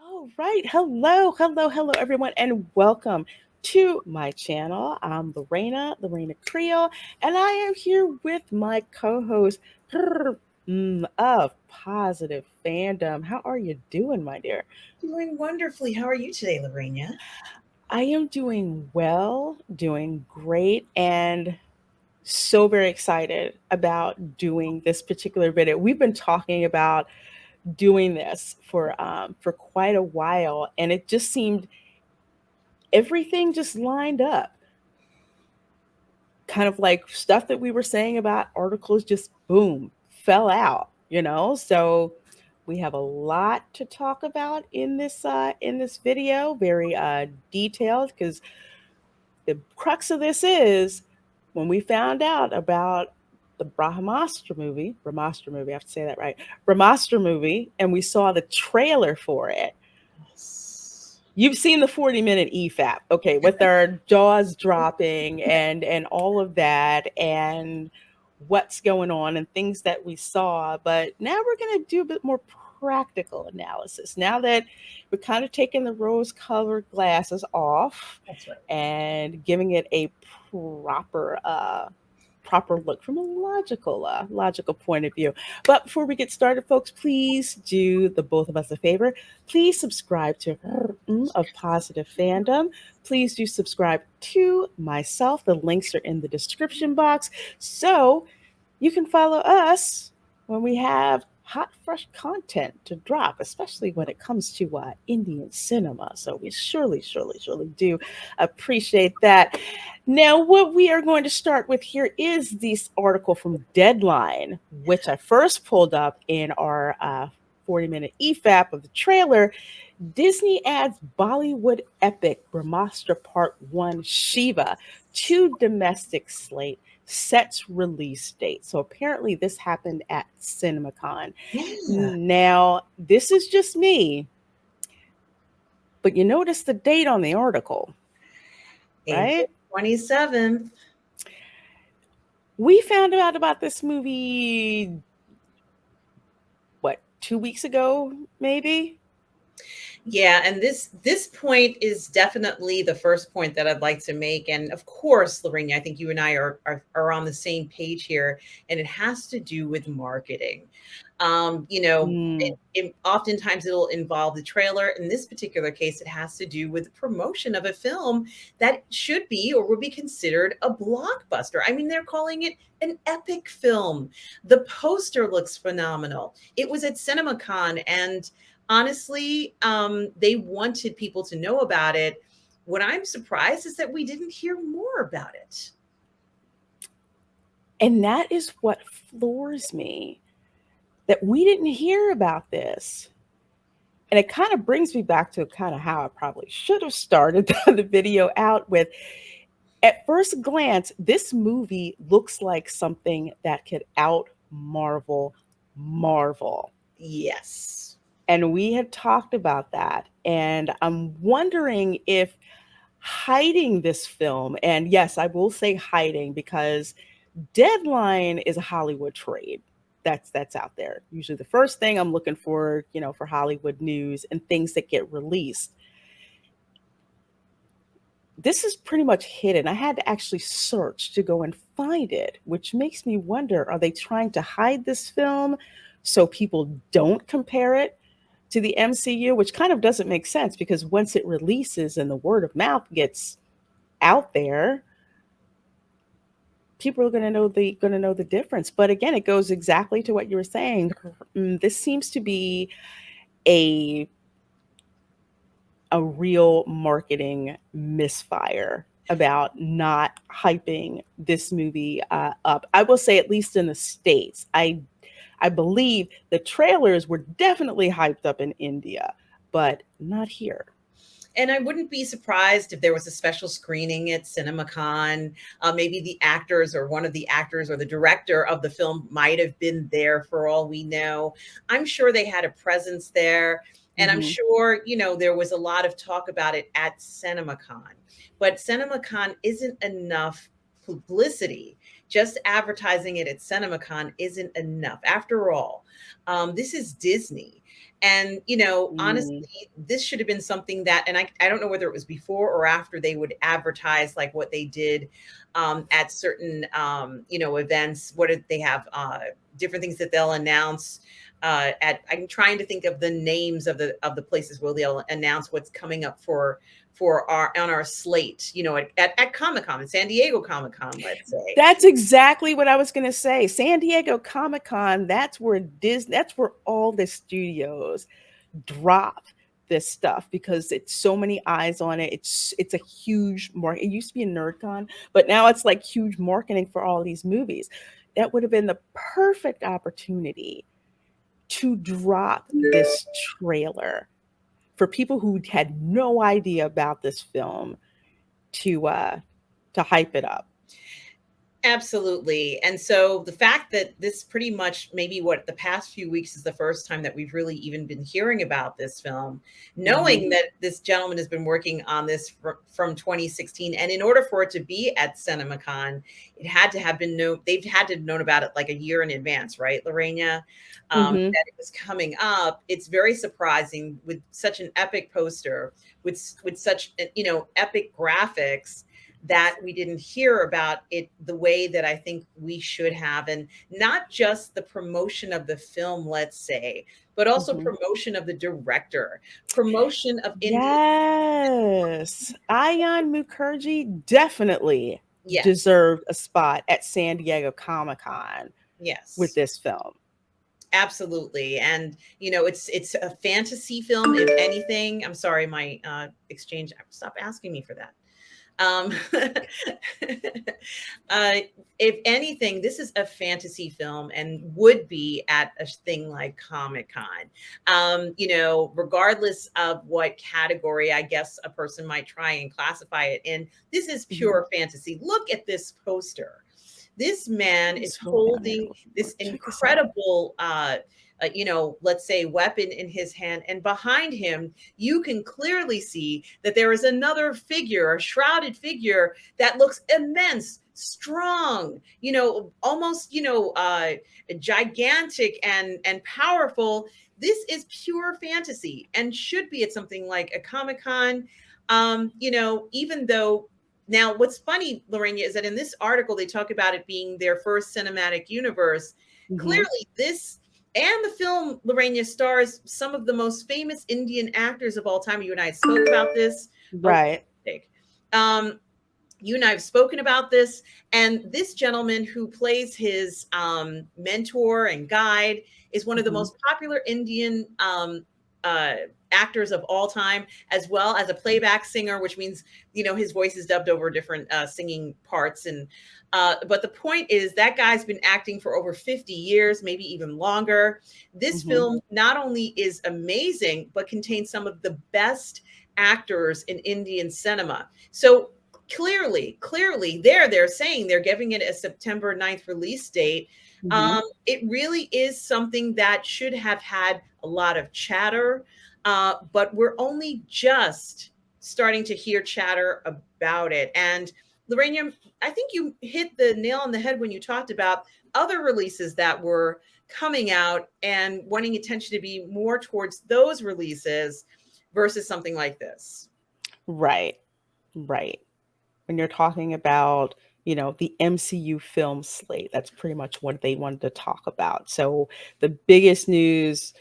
All right. Hello, hello, hello, everyone, and welcome to my channel. I'm the Reina Creole, and I am here with my co-host of Positive Fandom. How are you doing, my dear? Doing wonderfully. How are you today, Lorena? I am doing well, doing great, and so very excited about doing this particular video. We've been talking about doing this for quite a while, and it just seemed everything just lined up. Kind of like stuff that we were saying about articles just boom, fell out. So we have a lot to talk about in this video, very detailed because the crux of this is when we found out about the Brahmastra movie, I have to say that right, Brahmastra movie, and we saw the trailer for it. Yes. You've seen the 40-minute EFAP, okay, with their jaws dropping and all of that and what's going on and things that we saw. But now we're going to do a bit more practical analysis. Now that we're kind of taking the rose-colored glasses off That's right. and giving it a proper proper look from a logical point of view. But before we get started, folks, please do the both of us a favor. Please subscribe to of Positive Fandom. Please do subscribe to myself. The links are in the description box. So you can follow us when we have hot, fresh content to drop, especially when it comes to Indian cinema. So we surely do appreciate that. Now, what we are going to start with here is this article from Deadline, which I first pulled up in our 40-minute EFAP of the trailer. Disney adds Bollywood epic Brahmastra Part 1 Shiva to domestic slate, sets release date. So apparently this happened at CinemaCon. Yeah. Now, this is just me, but you notice the date on the article, April right? 27th. We found out about this movie, what, 2 weeks ago, maybe? Yeah, and this point is definitely the first point that I'd like to make. And of course, Lorena, I think you and I are on the same page here, and it has to do with marketing. Mm, Oftentimes it'll involve the trailer. In this particular case, it has to do with the promotion of a film that should be or would be considered a blockbuster. I mean, they're calling it an epic film. The poster looks phenomenal. It was at CinemaCon, and honestly, they wanted people to know about it. What I'm surprised is that we didn't hear more about it. and that is what floors me, that we didn't hear about this. And it kind of brings me back to kind of how I probably should have started the video out with. At first glance, this movie looks like something that could out Marvel Marvel. Yes. And we had talked about that. And I'm wondering if hiding this film, and yes, I will say hiding because Deadline is a Hollywood trade. That's out there. Usually the first thing I'm looking for, for Hollywood news and things that get released. This is pretty much hidden. I had to actually search to go and find it, which makes me wonder, are they trying to hide this film so people don't compare it to the MCU, which kind of doesn't make sense because once it releases and the word of mouth gets out there, people are going to know the difference. But again, it goes exactly to what you were saying. This seems to be a a real marketing misfire about not hyping this movie up. I will say, at least in the States, I believe the trailers were definitely hyped up in India, but not here. And I wouldn't be surprised if there was a special screening at CinemaCon. Maybe the actors or one of the actors or the director of the film might have been there for all we know. I'm sure they had a presence there. And I'm Hmm. sure, there was a lot of talk about it at CinemaCon. But CinemaCon isn't enough publicity just advertising it at CinemaCon isn't enough. After all, this is Disney. And, honestly, Mm. this should have been something that, and I don't know whether it was before or after they would advertise like what they did at certain, events. What did they have? Different things that they'll announce. I'm trying to think of the names of the places where they'll announce what's coming up for our on our slate, at Comic Con, San Diego Comic Con, let's say. That's exactly what I was going to say. San Diego Comic Con, that's where all the studios drop this stuff because it's so many eyes on it. It's a huge market. It used to be a NerdCon, but now it's like huge marketing for all these movies. That would have been the perfect opportunity to drop this trailer for people who had no idea about this film to uh to hype it up. Absolutely. And so the fact that this pretty much maybe what the past few weeks is the first time that we've really even been hearing about this film, knowing Mhm. that this gentleman has been working on this from 2016. And in order for it to be at CinemaCon, it had to have been known, they've had to have known about it like a year in advance, right, Lorena? Mhm. That it was coming up. It's very surprising with such an epic poster, with such, epic graphics that we didn't hear about it the way that I think we should have. And not just the promotion of the film, let's say, but also Mhm. promotion of the director, promotion of Indian. Yes. Ayan Mukherjee definitely Yes, deserved a spot at San Diego Comic-Con with yes. this film. Absolutely. And it's a fantasy film, if anything. I'm sorry, my exchange, stop asking me for that. Um, uh, if anything, this is a fantasy film and would be at a thing like Comic Con. Regardless of what category I guess a person might try and classify it in, this is Mhm. pure fantasy. Look at this poster. This man is Let's go down there a holding little more. this Check this out. incredible, let's say, weapon in his hand, and behind him, you can clearly see that there is another figure, a shrouded figure that looks immense, strong, almost, gigantic and powerful. This is pure fantasy and should be at something like a Comic Con. Even though now, what's funny, Lorena, is that in this article, they talk about it being their first cinematic universe. Mhm. Clearly, this and the film, Lorena, stars some of the most famous Indian actors of all time. You and I spoke about this. Oh, Right. mistake. Um, you and I have spoken about this, and this gentleman who plays his mentor and guide is one of the Mhm. most popular Indian uh, actors of all time, as well as a playback singer, which means his voice is dubbed over different singing parts. And but the point is that guy's been acting for over 50 years, maybe even longer. This Mhm. film not only is amazing, but contains some of the best actors in Indian cinema. So clearly they're saying they're giving it a September 9th release date. Mhm. It really is something that should have had a lot of chatter, but we're only just starting to hear chatter about it. And Lorraine, I think you hit the nail on the head when you talked about other releases that were coming out and wanting attention to be more towards those releases versus something like this. Right. Right. When you're talking about, the MCU film slate, that's pretty much what they wanted to talk about. So the biggest news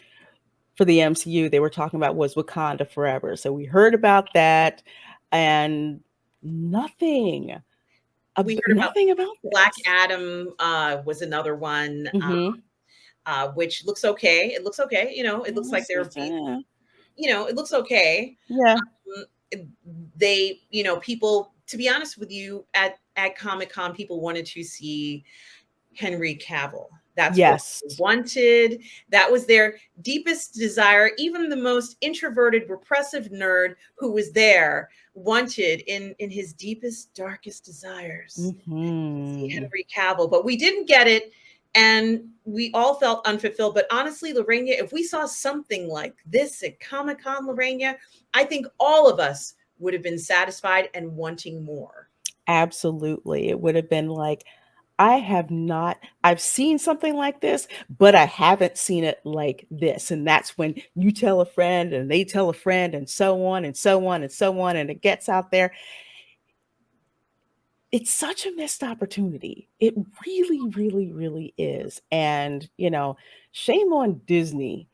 for the MCU they were talking about was Wakanda Forever. So we heard about that and nothing, We heard about nothing about Black this. Adam was another one, Mhm. which looks okay. It looks okay. It looks like they're it looks okay. Yeah. They, people, to be honest with you, at Comic Con, people wanted to see Henry Cavill. That's what Yes. they wanted. That was their deepest desire. Even the most introverted, repressive nerd who was there wanted in his deepest, darkest desires see Mhm. Henry Cavill, but we didn't get it. And we all felt unfulfilled. But honestly, Lorena, if we saw something like this at Comic Con, Lorena, I think all of us would have been satisfied and wanting more. Absolutely. It would have been like, I have not. I've seen something like this, but I haven't seen it like this. And that's when you tell a friend and they tell a friend and so on and so on and so on. And it gets out there. It's such a missed opportunity. It really, really, really is. And, shame on Disney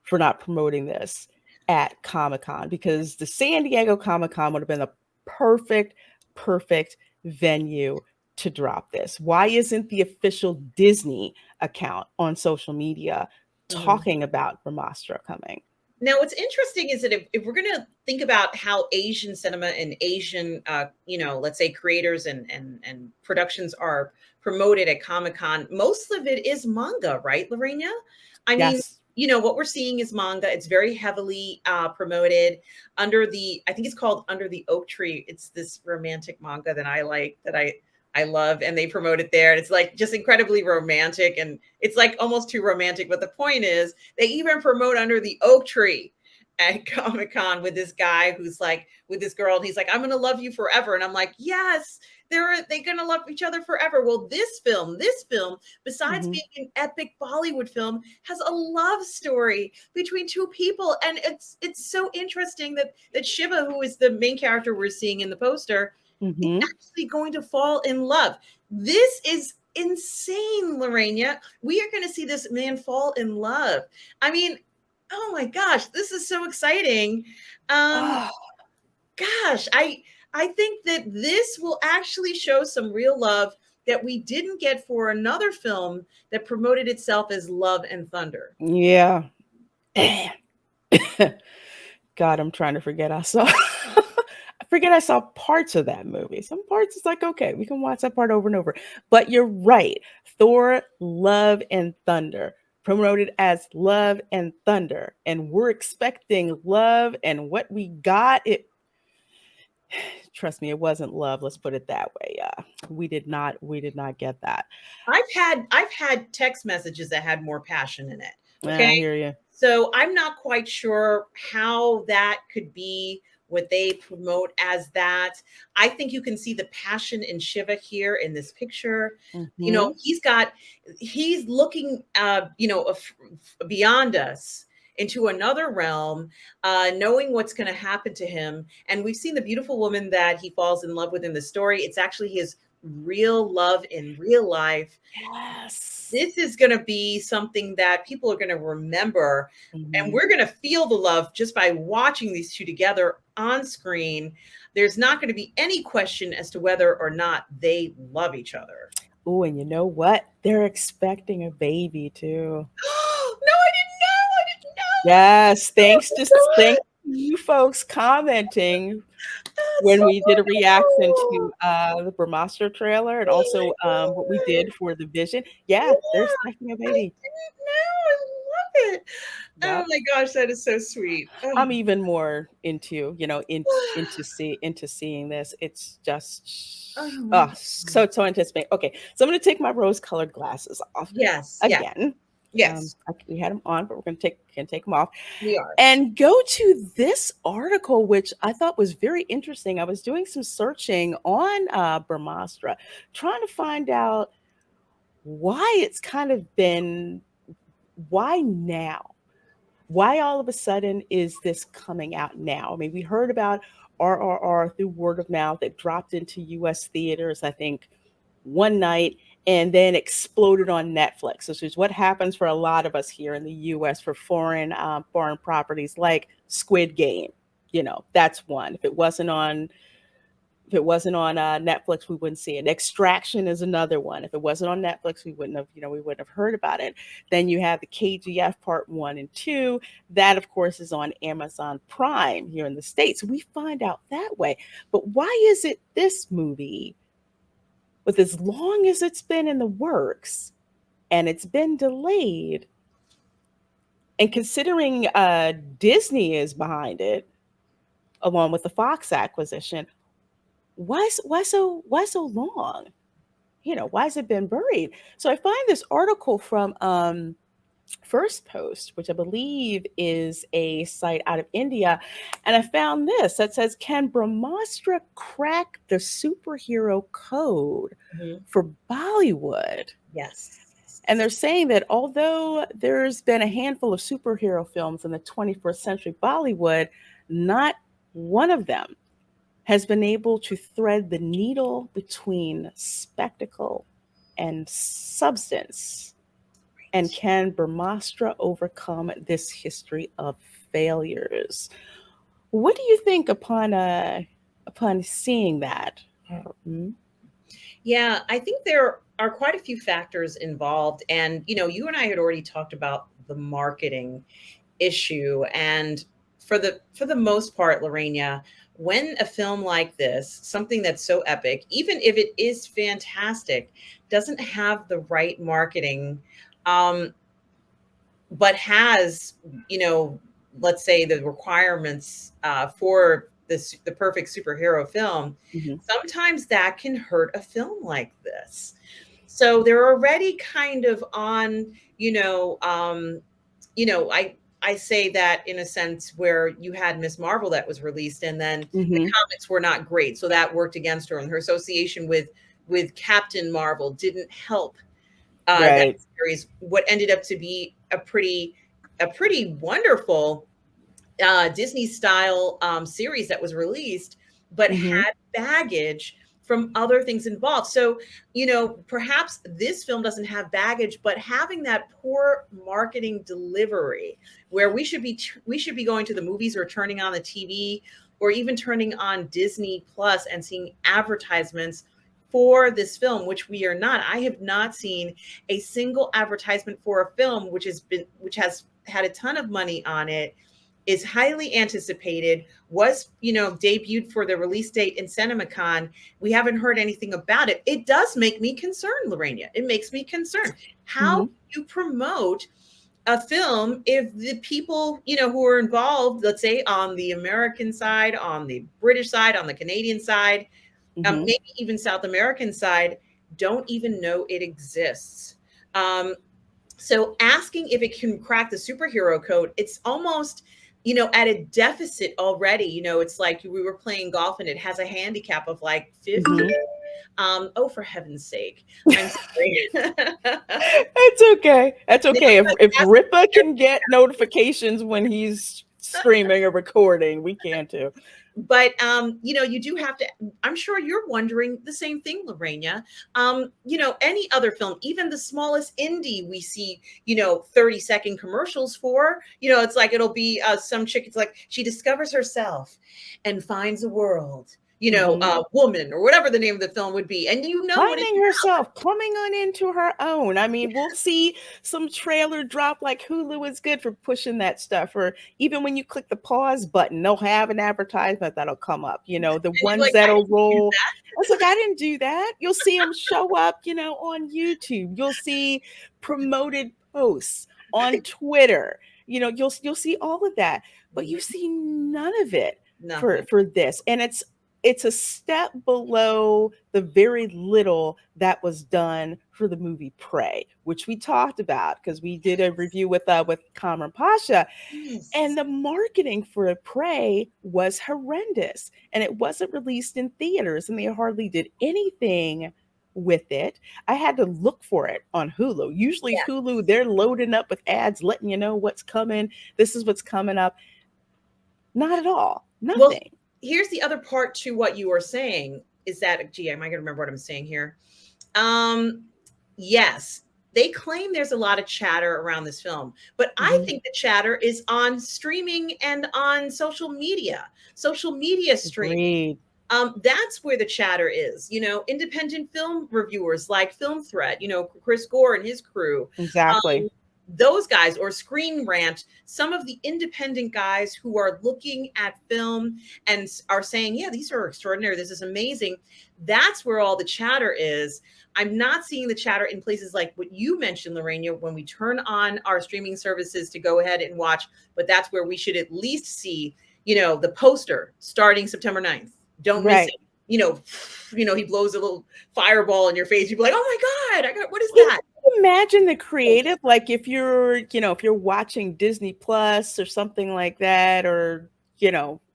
for not promoting this at Comic Con, because the San Diego Comic Con would have been a perfect, perfect venue to drop this. Why isn't the official Disney account on social media Mhm. talking about Brahmastra coming? Now, what's interesting is that if we're going to think about how Asian cinema and Asian, let's say creators and productions are promoted at Comic Con, most of it is manga, right, Lorena? I mean, Yes. what we're seeing is manga. It's very heavily promoted under I think it's called Under the Oak Tree. It's this romantic manga that I like, I love, and they promote it there. And it's like just incredibly romantic, and it's like almost too romantic. But the point is, they even promote Under the Oak Tree at Comic Con with this guy who's like with this girl, and he's like, "I'm gonna love you forever," and I'm like, "Yes, they're gonna love each other forever." Well, this film, besides Hmm. being an epic Bollywood film, has a love story between two people, and it's so interesting that Shiva, who is the main character we're seeing in the poster, is Hmm. actually going to fall in love. This is insane, Lorena. We are going to see this man fall in love. I mean, oh my gosh, this is so exciting. Um, Oh, gosh, I think that this will actually show some real love that we didn't get for another film that promoted itself as Love and Thunder. yeah. God, I'm trying to forget I saw. I forget I saw parts of that movie. Some parts it's like, okay, we can watch that part over and over. But you're right. Thor, Love and Thunder, promoted as Love and Thunder. And we're expecting love, and what we got, trust me, it wasn't love. Let's put it that way. We did not get that. I've had text messages that had more passion in it. Okay. I hear you. So I'm not quite sure how that could be what they promote as that. I think you can see the passion in Shiva here in this picture. Hmm. He's looking beyond us into another realm, knowing what's going to happen to him. And we've seen the beautiful woman that he falls in love with in the story. It's actually his real love in real life. Yes. This is going to be something that people are going to remember, and Hmm. we're going to feel the love just by watching these two together on screen. There's not going to be any question as to whether or not they love each other. Oh, and you know what? They're expecting a baby too. No, I didn't know. I didn't know. Yes, Oh thanks my to thank God. you folks commenting That's when so we did a reaction to wonderful. the Brahmastra trailer, and Oh my also what we God. did for the Vision. Yeah, they're Yeah, expecting a I baby. didn't know. I love it. Oh Yep. my gosh, that is so sweet. Oh. I'm even more into, into seeing this. It's Oh just my God. so anticipating. Okay, so I'm gonna take my rose-colored glasses off Yes, yes, again. yes, We had them on, but we're gonna take them off we are. and go to this article, which I thought was very interesting. I was doing some searching on Brahmastra, trying to find out why it's kind of been, why now? Why all of a sudden is this coming out now? I mean, we heard about RRR through word of mouth. It dropped into US theaters, I think, one night and then exploded on Netflix. This is what happens for a lot of us here in the US for foreign properties like Squid Game. That's one. If it wasn't on Netflix, we wouldn't see it. Extraction is another one. If it wasn't on Netflix, we wouldn't have heard about it. Then you have the KGF Part One and Two. That, of course, is on Amazon Prime here in the States. We find out that way. But why is it this movie, with as long as it's been in the works and it's been delayed, and considering Disney is behind it, along with the Fox acquisition, why so long? Why has it been buried? So I find this article from First Post, which I believe is a site out of India, and I found this that says, "Can Brahmastra crack the superhero code Mhm. for Bollywood?" And Yes. they're saying that although there's been a handful of superhero films in the 21st century Bollywood, not one of them has been able to thread the needle between spectacle and substance. And Right. can Brahmastra overcome this history of failures? What do you think upon seeing that? Hmm. Yeah, I think there are quite a few factors involved. And, you and I had already talked about the marketing issue. And for the most part, Lorena, when a film like this, something that's so epic, even if it is fantastic, doesn't have the right marketing, um, but has, you know, let's say the requirements for the perfect superhero film, Hmm. sometimes that can hurt a film like this. So they're already kind of on, you know, um, I say that in a sense where you had Miss Marvel that was released, and then the Hmm. comics were not great, so that worked against her, and her association with Captain Marvel didn't help that Right. series. What ended up to be a pretty wonderful Disney style series that was released, but Hmm. had baggage from other things involved. So, perhaps this film doesn't have baggage, but having that poor marketing delivery, where we should be going to the movies or turning on the TV or even turning on Disney Plus and seeing advertisements for this film, which we are not. I have not seen a single advertisement for a film which has had a ton of money on it, is highly anticipated, was, debuted for the release date in CinemaCon. We haven't heard anything about it. It does make me concerned, Lorena. It makes me concerned. How Hmm. do you promote a film if the people, who are involved, let's say on the American side, on the British side, on the Canadian side, Hmm. maybe even South American side, don't even know it exists? Um, so asking if it can crack the superhero code, it's almost, at a deficit already. It's like we were playing golf and it has a handicap of like 50. Hmm. Oh, for heaven's sake. I'm sorry. It's okay. That's okay. But If that's Ripa can get notifications when he's streaming or recording, we can too. but you do have to. I'm sure you're wondering the same thing, Lorena. Any other film, even the smallest indie, we see 30-second commercials for. It's like it'll be some chick. It's like she discovers herself and finds a world. Hmm. Woman, or whatever the name of the film would be, and what it's Finding herself, coming on into her own. I mean, we'll see some trailer drop like Hulu is good for pushing that stuff. Or even when you click the pause button, they'll have an advertisement that'll come up, the and you're ones like, I that'll didn't do roll. that. I was like, I didn't do that. You'll see them show up, on YouTube. You'll see promoted posts on Twitter. You'll see all of that, but you see none of it for Nothing. this. And it's a step below the very little that was done for the movie Prey, which we talked about because we did a review with Kamran Pasha, and Yes. the marketing for Prey was horrendous, and it wasn't released in theaters, and they hardly did anything with it. I had to look for it on Hulu. Usually Yeah. Hulu, they're loading up with ads, letting you know what's coming. This is what's coming up. Not at all. Well, Nothing. here's the other part to what you are saying is that, gee, am I going to remember what I'm saying here? Um, yes, they claim there's a lot of chatter around this film, but I Hmm. think the chatter is on streaming and on social media streaming. Agreed. That's where the chatter is. Independent film reviewers like Film Threat, Chris Gore and his crew, Exactly. um, those guys, or Screen Rant, some of the independent guys who are looking at film and are saying, yeah, these are extraordinary. This is amazing. That's where all the chatter is. I'm not seeing the chatter in places like what you mentioned, Lorena, when we turn on our streaming services to go ahead and watch. But that's where we should at least see, the poster starting September 9th. Don't miss Right. it. He blows a little fireball in your face. You'd be like, oh my God, what is that? imagine the creative, like if you're, if you're watching Disney Plus or something like that, or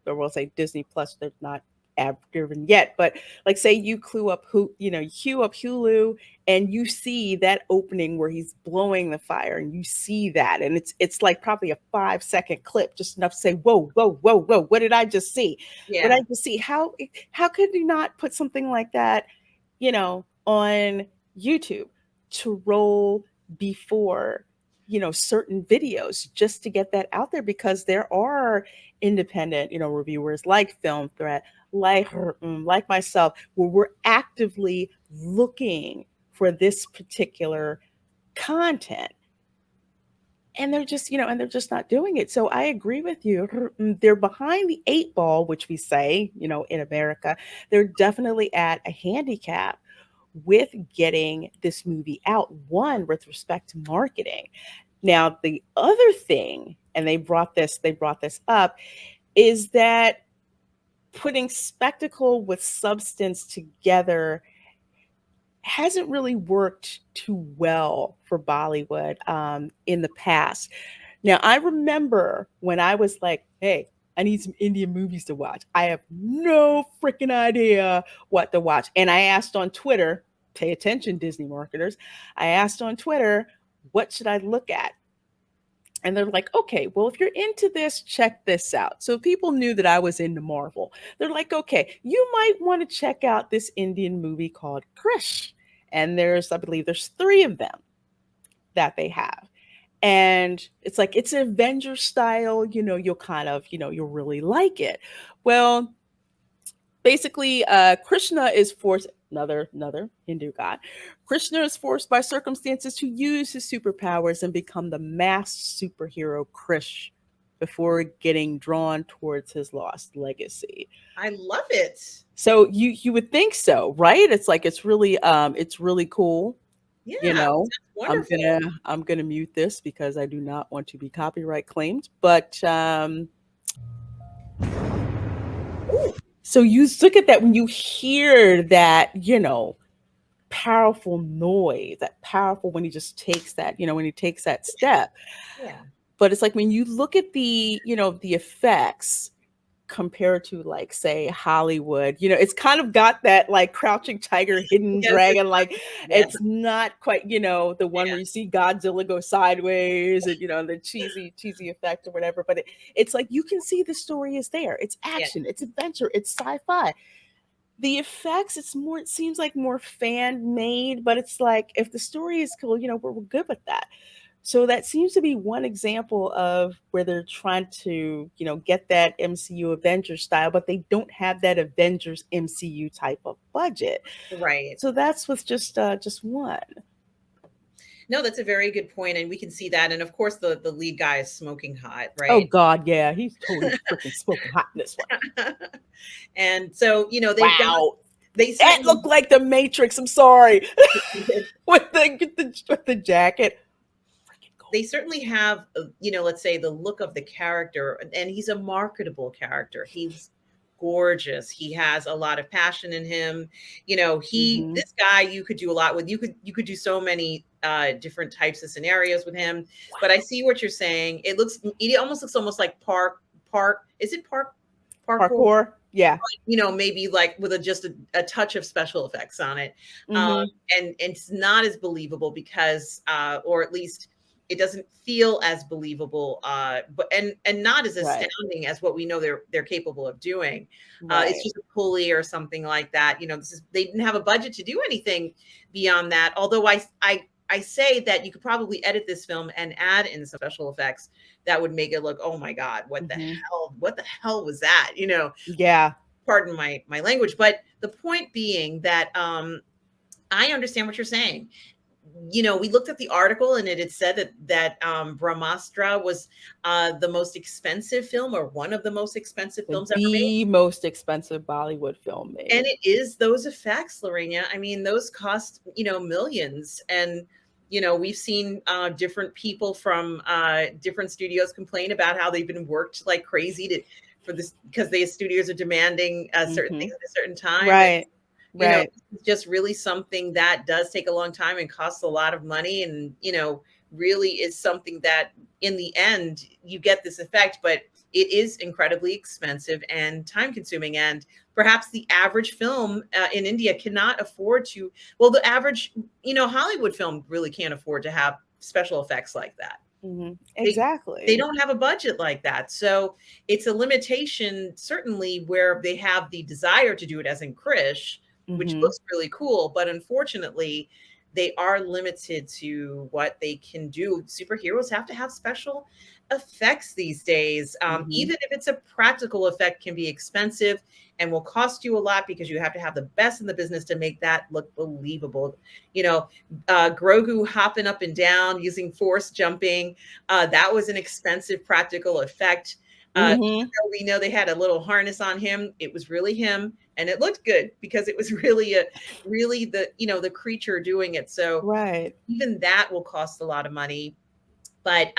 we'll say Disney Plus, they're not ad driven yet, but like say you you queue up Hulu and you see that opening where he's blowing the fire and you see that, and it's like probably a 5 second clip, just enough to say, whoa, whoa, whoa, whoa, what did I just see? What Yeah. did I just see? How could you not put something like that, on YouTube to roll before certain videos, just to get that out there, because there are independent reviewers like Film Threat, like myself, where we're actively looking for this particular content, and they're just not doing it. So I agree with you. They're behind the eight ball, which we say, in America. They're definitely at a handicap with getting this movie out, one, with respect to marketing. Now, the other thing, and they brought this up, is that putting spectacle with substance together hasn't really worked too well for Bollywood in the past. Now, I remember when I was like, hey, I need some Indian movies to watch. I have no freaking idea what to watch. And I asked on Twitter, pay attention, Disney marketers. I asked on Twitter, what should I look at? And they're like, okay, well, if you're into this, check this out. So people knew that I was into Marvel. They're like, okay, you might want to check out this Indian movie called Krish. And I believe there's three of them that they have. And it's like, it's an Avenger style, you'll kind of, you'll really like it. Well, basically, Krishna is forced, another Hindu god. Krishna is forced by circumstances to use his superpowers and become the masked superhero Krish before getting drawn towards his lost legacy. I love it. So you would think so, right? It's like it's really cool. Yeah, You it know, sounds wonderful. I'm gonna mute this because I do not want to be copyright claimed. But Ooh, so you look at that when you hear that, powerful noise, that powerful when he just takes that, when he takes that step. yeah. But it's like when you look at the effects compared to, like, say, Hollywood, it's kind of got that like crouching tiger, hidden Yes, it dragon, like yes, it's not quite, the one yeah, where you see Godzilla go sideways and the cheesy effect or whatever. But it's like you can see the story is there. It's yeah. action, it's adventure, it's sci-fi. The effects, it seems like more fan made, but it's like if the story is cool, we're good with that. So that seems to be one example of where they're trying to, get that MCU Avengers style, but they don't have that Avengers MCU type of budget. Right. So that's with just one. No, that's a very good point, and we can see that. And of course, the lead guy is smoking hot, Oh right? God, yeah, he's totally freaking smoking hot in this one. And so, they've got Wow, they that certainly looked like the Matrix. I'm sorry, with the jacket. Freaking they cool. certainly have, let's say the look of the character, and he's a marketable character. He's gorgeous. He has a lot of passion in him. Hmm. This guy you could do a lot with. You could do so many different types of scenarios with him. But I see what you're saying. It almost looks almost like park. Is it parkour? Parkour, yeah. Maybe like with just a touch of special effects on it. Um, Hmm. and it's not as believable because, or at least it doesn't feel as believable, but and not as Right, astounding as what we know they're capable of doing. It's right. just a pulley or something like that. They didn't have a budget to do anything beyond that. Although I say that you could probably edit this film and add in special effects that would make it look, oh my God, Hmm. what the hell was that? Yeah. Pardon my language, but the point being that I understand what you're saying. We looked at the article and it had said that Brahmastra was the most expensive film or one of the most expensive films ever made. The most expensive Bollywood film And made. it is those effects, Lorena. I mean, those cost, millions. And, we've seen different people from different studios complain about how they've been worked like crazy for this because the studios are demanding certain Hmm. things at a certain time. Right. Right. It's just really something that does take a long time and costs a lot of money, and really is something that in the end you get this effect, but it is incredibly expensive and time consuming, and perhaps the average film in India cannot afford to, well, the average Hollywood film really can't afford to have special effects like that. they they Exactly. don't have a budget like that. So it's a limitation, certainly, where they have the desire to do it, as in Krish, which Hmm. looks really cool, but unfortunately they are limited to what they can do. Superheroes have to have special effects these days. Hmm. Even if it's a practical effect, can be expensive and will cost you a lot, because you have to have the best in the business to make that look believable. You know, Grogu hopping up and down using force jumping, that was an expensive practical effect. Hmm. Even though we know they had a little harness on him, it was really him, and it looked good because it was really the creature doing it. So Right. even that will cost a lot of money. But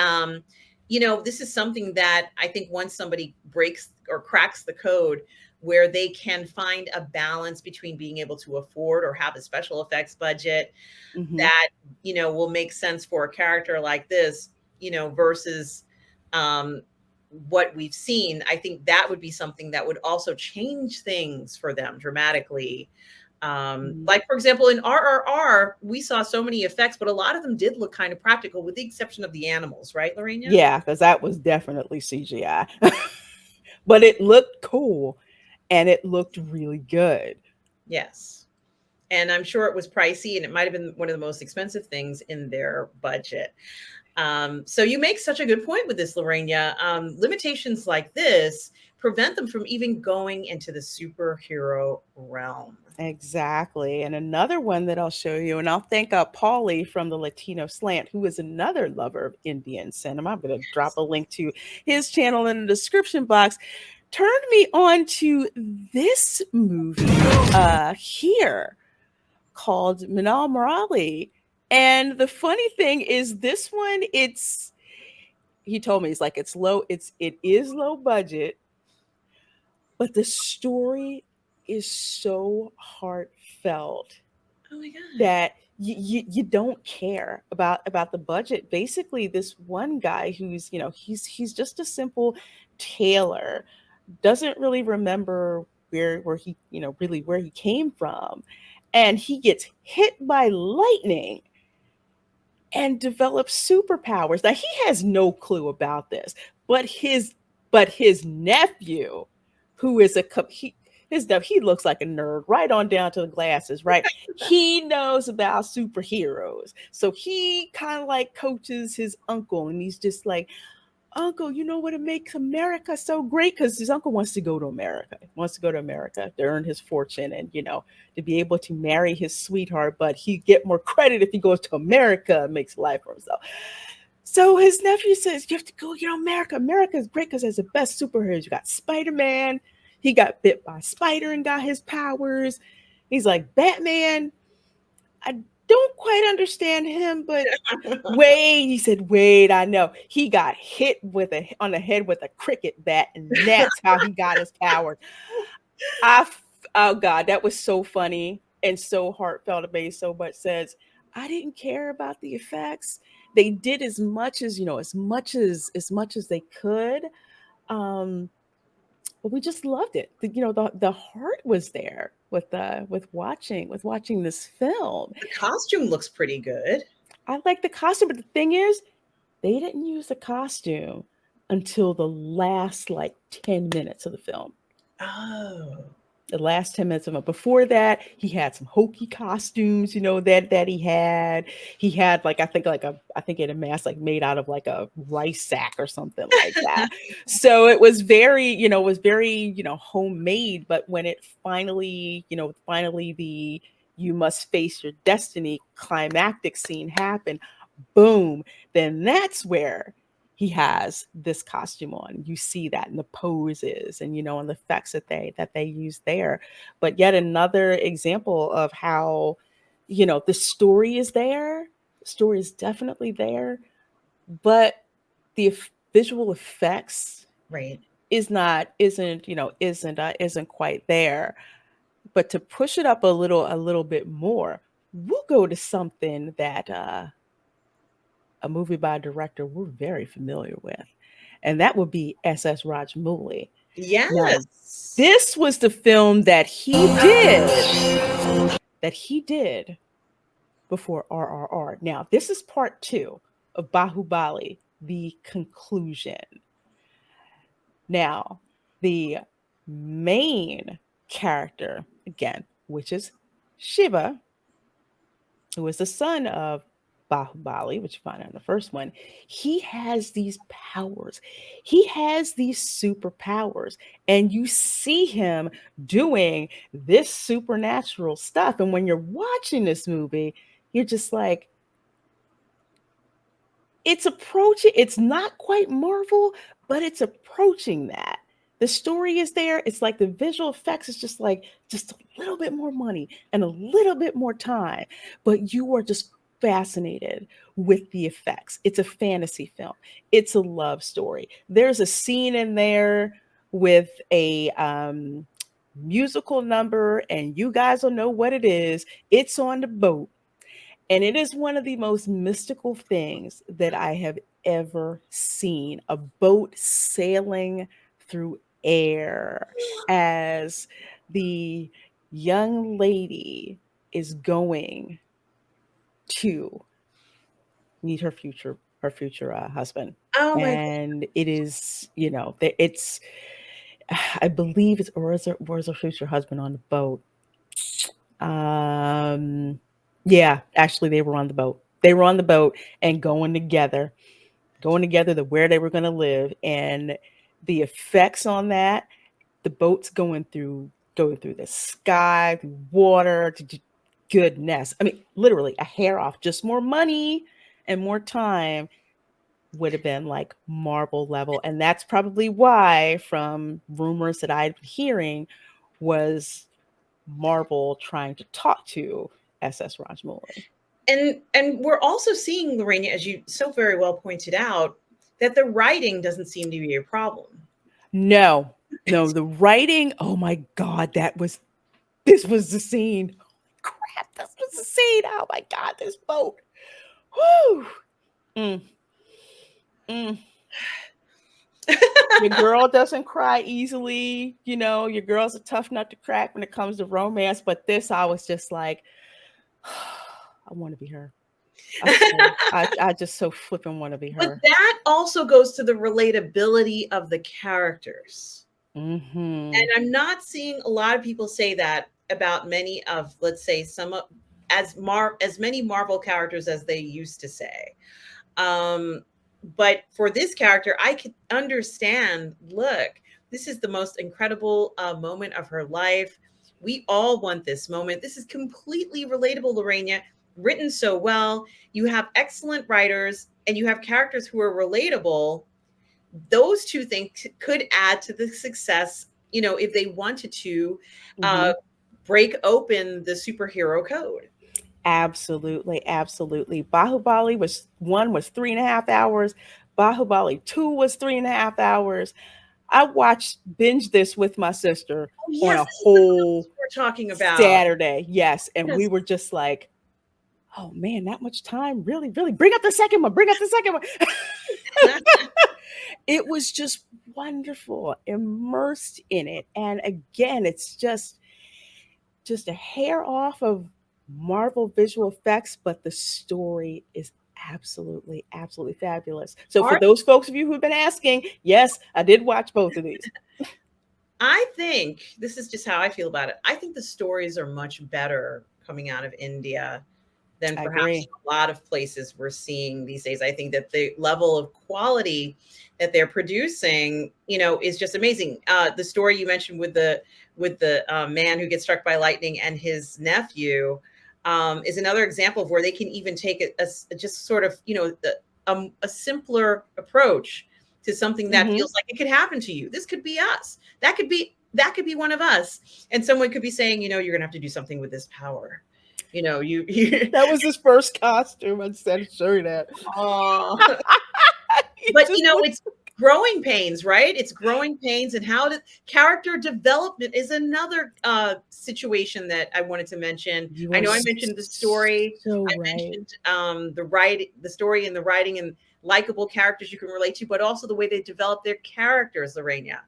this is something that I think once somebody breaks or cracks the code, where they can find a balance between being able to afford or have a special effects budget Hmm. that will make sense for a character like this, versus um what we've seen. I think that would be something that would also change things for them dramatically. Hmm. Like, for example, in RRR we saw so many effects, but a lot of them did look kind of practical, with the exception of the animals, right, Lorena? Yeah, because that was definitely CGI. But it looked cool and it looked really good. Yes. And I'm sure it was pricey, and it might have been one of the most expensive things in their budget. So you make such a good point with this, Lorena. Limitations like this prevent them from even going into the superhero realm. Exactly. And another one that I'll show you, and I'll thank Paulie from the Latino Slant, who is another lover of Indian cinema. I'm going to drop a link to his channel in the description box. Turned me on to this movie here called Minal Morali. And the funny thing is, this one, he told me, it's like it is low budget, but the story is so heartfelt Oh my God. that you don't care about the budget. Basically, this one guy who's he's just a simple tailor, doesn't really remember where he really where he came from, and he gets hit by lightning and develops superpowers. Now he has no clue about this, but his nephew, who is he looks like a nerd, right on down to the glasses, right? He knows about superheroes, so he kind of like coaches his uncle, and he's just like, Uncle, you know what it makes America so great? Because his uncle wants to go to America. He wants to go to America to earn his fortune and, to be able to marry his sweetheart. But he get more credit if he goes to America and makes life for himself. So his nephew says, you have to go, America. America is great because it's the best superheroes. You got Spider-Man. He got bit by a spider and got his powers. He's like, Batman, I don't quite understand him, but wait, he said, wait, I know. He got hit on the head with a cricket bat, and that's how he got his powers. I oh God, that was so funny and so heartfelt. It made so much sense. I didn't care about the effects. They did as much as as much as they could. Um, but we just loved it. The heart was there with watching this film. The costume looks pretty good. I like the costume, but the thing is, they didn't use the costume until the last like 10 minutes of the film. Oh. The last 10 minutes of it. Before that, he had some hokey costumes, that he had like I think he had a mask like made out of like a rice sack or something like that. So it was very homemade. But when it finally the you must face your destiny climactic scene happened, boom, then that's where he has this costume on. You see that in the poses and the effects that they use there. But yet another example of how the story is there. The story is definitely there, but the visual effects Right. isn't quite there. But to push it up a little bit more, we'll go to something that a movie by a director we're very familiar with, and that would be S.S. Rajamouli. Now, Yes. this was the film that he did before RRR. Now, this is part two of Bahubali, the conclusion. Now, the main character, again, which is Shiva, who is the son of Bahubali, which you find out in the first one, he has these powers. He has these superpowers. And you see him doing this supernatural stuff. And when you're watching this movie, you're just like, it's not quite Marvel, but it's approaching that. The story is there. It's like the visual effects is just a little bit more money and a little bit more time, but you are just fascinated with the effects. It's a fantasy film. It's a love story. There's a scene in there with a musical number, and you guys will know what it is. It's on the boat, and it is one of the most mystical things that I have ever seen, a boat sailing through air as the young lady is going to meet her future husband. Oh my And it is, it's, I believe it's, or is her future husband on the boat? Um, yeah, actually, they were on the boat. They were on the boat and going together to where they were going to live, and the effects on that, the boats going through the sky, through water, goodness. I mean, literally a hair off, just more money and more time would have been like Marvel level, and that's probably why, from rumors that I'd been hearing, was Marvel trying to talk to SS Rajmouli. and we're also seeing, Lorena, as you so very well pointed out, that the writing doesn't seem to be a problem. No, no, the writing. Oh my God, this was the scene. Crap, this was the scene. Oh my God, this boat. Whoo. Mm, mm. Your girl doesn't cry easily. Your girl's a tough nut to crack when it comes to romance. But this, I was just like, I want to be her. I just so flipping want to be But her. that also goes to the relatability of the characters. Mm-hmm. And I'm not seeing a lot of people say that about many of, let's say, some of as many Marvel characters as they used to say. Um, but for this character, I could understand. Look, this is the most incredible moment of her life. We all want this moment. This is completely relatable, Lorena. Written so well. You have excellent writers, and you have characters who are relatable. Those two things could add to the success, if they wanted to uh, Mm-hmm. break open the superhero code. Absolutely, absolutely. Bahubali was 3.5 hours. Bahubali 2 was 3.5 hours. I watched binge this with my sister Oh, on yes, a this is the whole we're talking about. Saturday. Yes, and we Yes. were just like, "Oh man, that much time? Really, really? Bring up the second one. Bring up the second one." It was just wonderful, immersed in it, and again, it's just a hair off of Marvel visual effects, but the story is absolutely, absolutely fabulous. So, for Art, those folks of you who've been asking, yes, I did watch both of these. I think this is just how I feel about it. I think the stories are much better coming out of India than I perhaps agree. a lot of places we're seeing these days. I think that the level of quality that they're producing, is just amazing. The story you mentioned with the man who gets struck by lightning and his nephew is another example of where they can even take just sort of a simpler approach to something that Hmm. feels like it could happen to you. This could be us. That could be one of us, and someone could be saying, you're gonna have to do something with this power. You That was his first costume. Instead of showing that, oh, he but just put it's growing pains, right? It's growing pains, and how to character development is another situation that I wanted to mention. You I are know I mentioned the story. so I right. mentioned the story and the writing and likable characters you can relate to, but also the way they develop their characters, Lorena.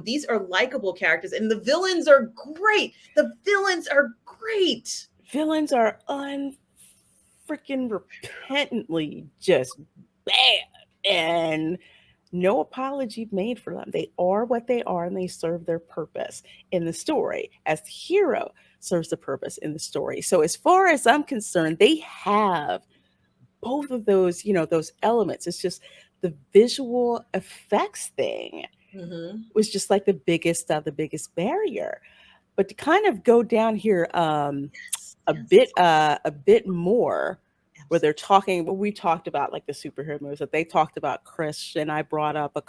These are likable characters, and the villains are great. The villains are great. Villains are unfreaking repentantly just bad. And no apology made for them. They are what they are and they serve their purpose in the story as the hero serves the purpose in the story. So as far as I'm concerned, they have both of those, those elements. It's just the visual effects thing Hmm. was just like the biggest barrier. But to kind of go down here Yes, a yes, bit more, where they're absolutely. talking, well, we talked about like the superhero movies that they talked about Chris, and I brought up the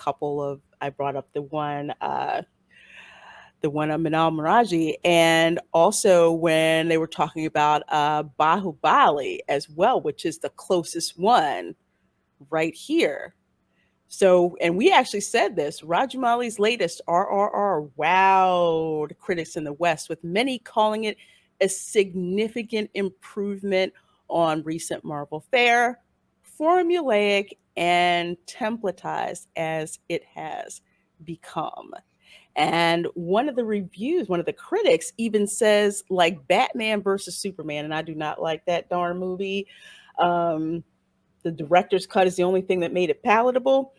one of Manal Maraji, and also when they were talking about Bahubali as well, which is the closest one right here. So, and we actually said this, Rajamali's latest RRR wowed critics in the West, with many calling it a significant improvement on recent Marvel fare, formulaic and templatized as it has become. And one of the critics even says, like Batman versus Superman, and I do not like that darn movie. Um, the director's cut is the only thing that made it palatable.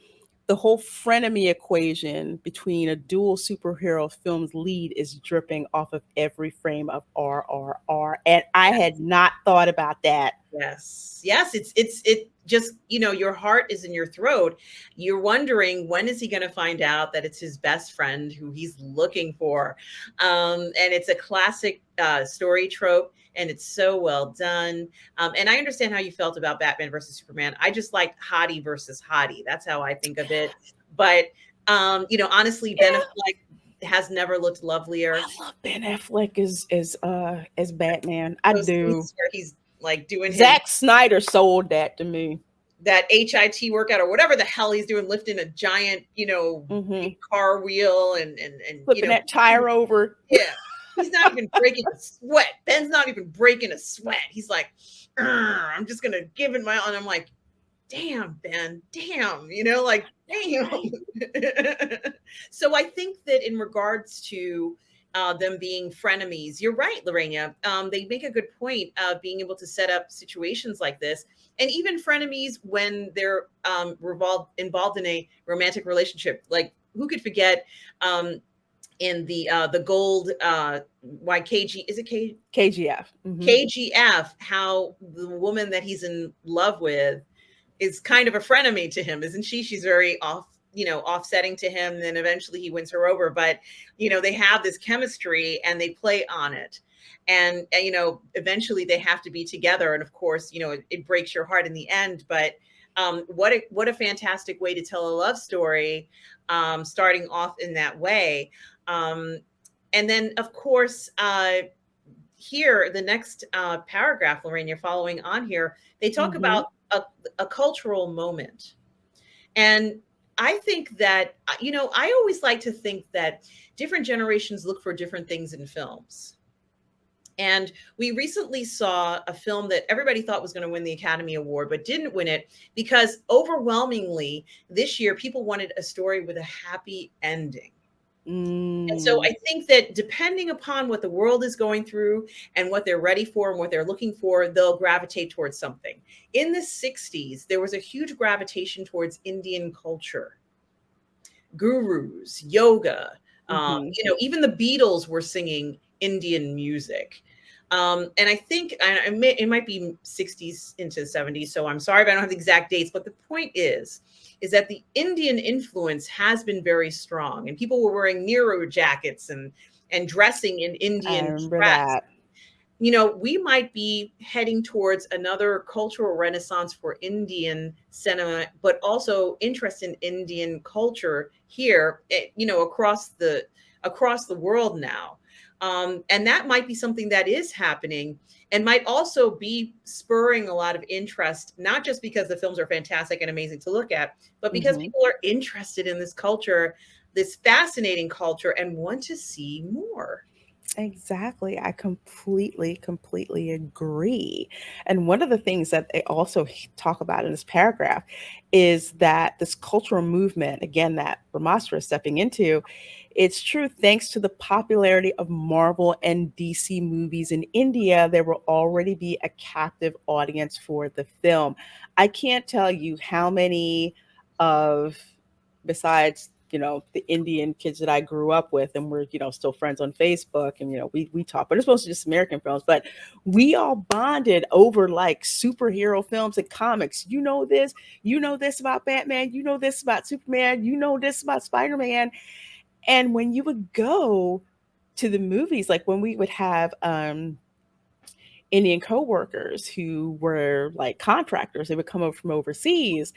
The whole frenemy equation between a dual superhero film's lead is dripping off of every frame of RRR. And I had not thought about that. Yes. Yes, it just, your heart is in your throat. You're wondering, when is he going to find out that it's his best friend who he's looking for? And it's a classic story trope, and it's so well done. And I understand how you felt about Batman versus Superman. I just like hottie versus hottie. That's how I think of it. But honestly, Ben Yeah, Affleck has never looked lovelier. I love Ben Affleck as Batman. I Those do. scenes where he's like doing his Zack Snyder sold that to me. that HIT workout or whatever the hell he's doing, lifting a giant, Hmm. big car wheel and Flipping that tire over. yeah, he's not even breaking a sweat. Ben's not even breaking a sweat. He's like, I'm just gonna give it my all. And I'm like, damn, Ben, damn, like, damn. Right. So I think that in regards to them being frenemies, you're right, Lorena. They make a good point of being able to set up situations like this, and even frenemies when they're involved in a romantic relationship. Like, who could forget in the gold YKG, is it K, KGF. Hmm. KGF, how the woman that he's in love with is kind of a frenemy to him, isn't she? She's very offsetting to him. And then eventually he wins her over. But, they have this chemistry and they play on it. And, eventually they have to be together. And of course, it breaks your heart in the end. But what a fantastic way to tell a love story, starting off in that way. Um, and then, of course, here, the next paragraph, Lorraine, you're following on here, they talk Hmm. about a cultural moment. And I think that, I always like to think that different generations look for different things in films. And we recently saw a film that everybody thought was going to win the Academy Award, but didn't win it because overwhelmingly this year people wanted a story with a happy ending. And so Mm. I think that depending upon what the world is going through and what they're ready for and what they're looking for, they'll gravitate towards something. In the 60s, there was a huge gravitation towards Indian culture, gurus, yoga. Hmm. Even the Beatles were singing Indian music. And I think it might be 60s into 70s. So I'm sorry if I don't have the exact dates, but the point is that the Indian influence has been very strong, and people were wearing Nehru jackets and dressing in I Indian remember dress. that. We might be heading towards another cultural renaissance for Indian cinema, but also interest in Indian culture here, across the world now. And that might be something that is happening and might also be spurring a lot of interest, not just because the films are fantastic and amazing to look at, but because Hmm. people are interested in this culture, this fascinating culture, and want to see more. Exactly. I completely agree. And one of the things that they also talk about in this paragraph is that this cultural movement, again, that Brahmastra is stepping into, it's true thanks to the popularity of Marvel and DC movies in India, there will already be a captive audience for the film. I can't tell you how many of, besides the Indian kids that I grew up with, and we're still friends on Facebook, and we talk, but it's mostly just American films. But we all bonded over like superhero films and comics. You know this about Batman. You know this about Superman. You know this about Spider Man. And when you would go to the movies, like when we would have Indian coworkers who were like contractors, they would come over from overseas,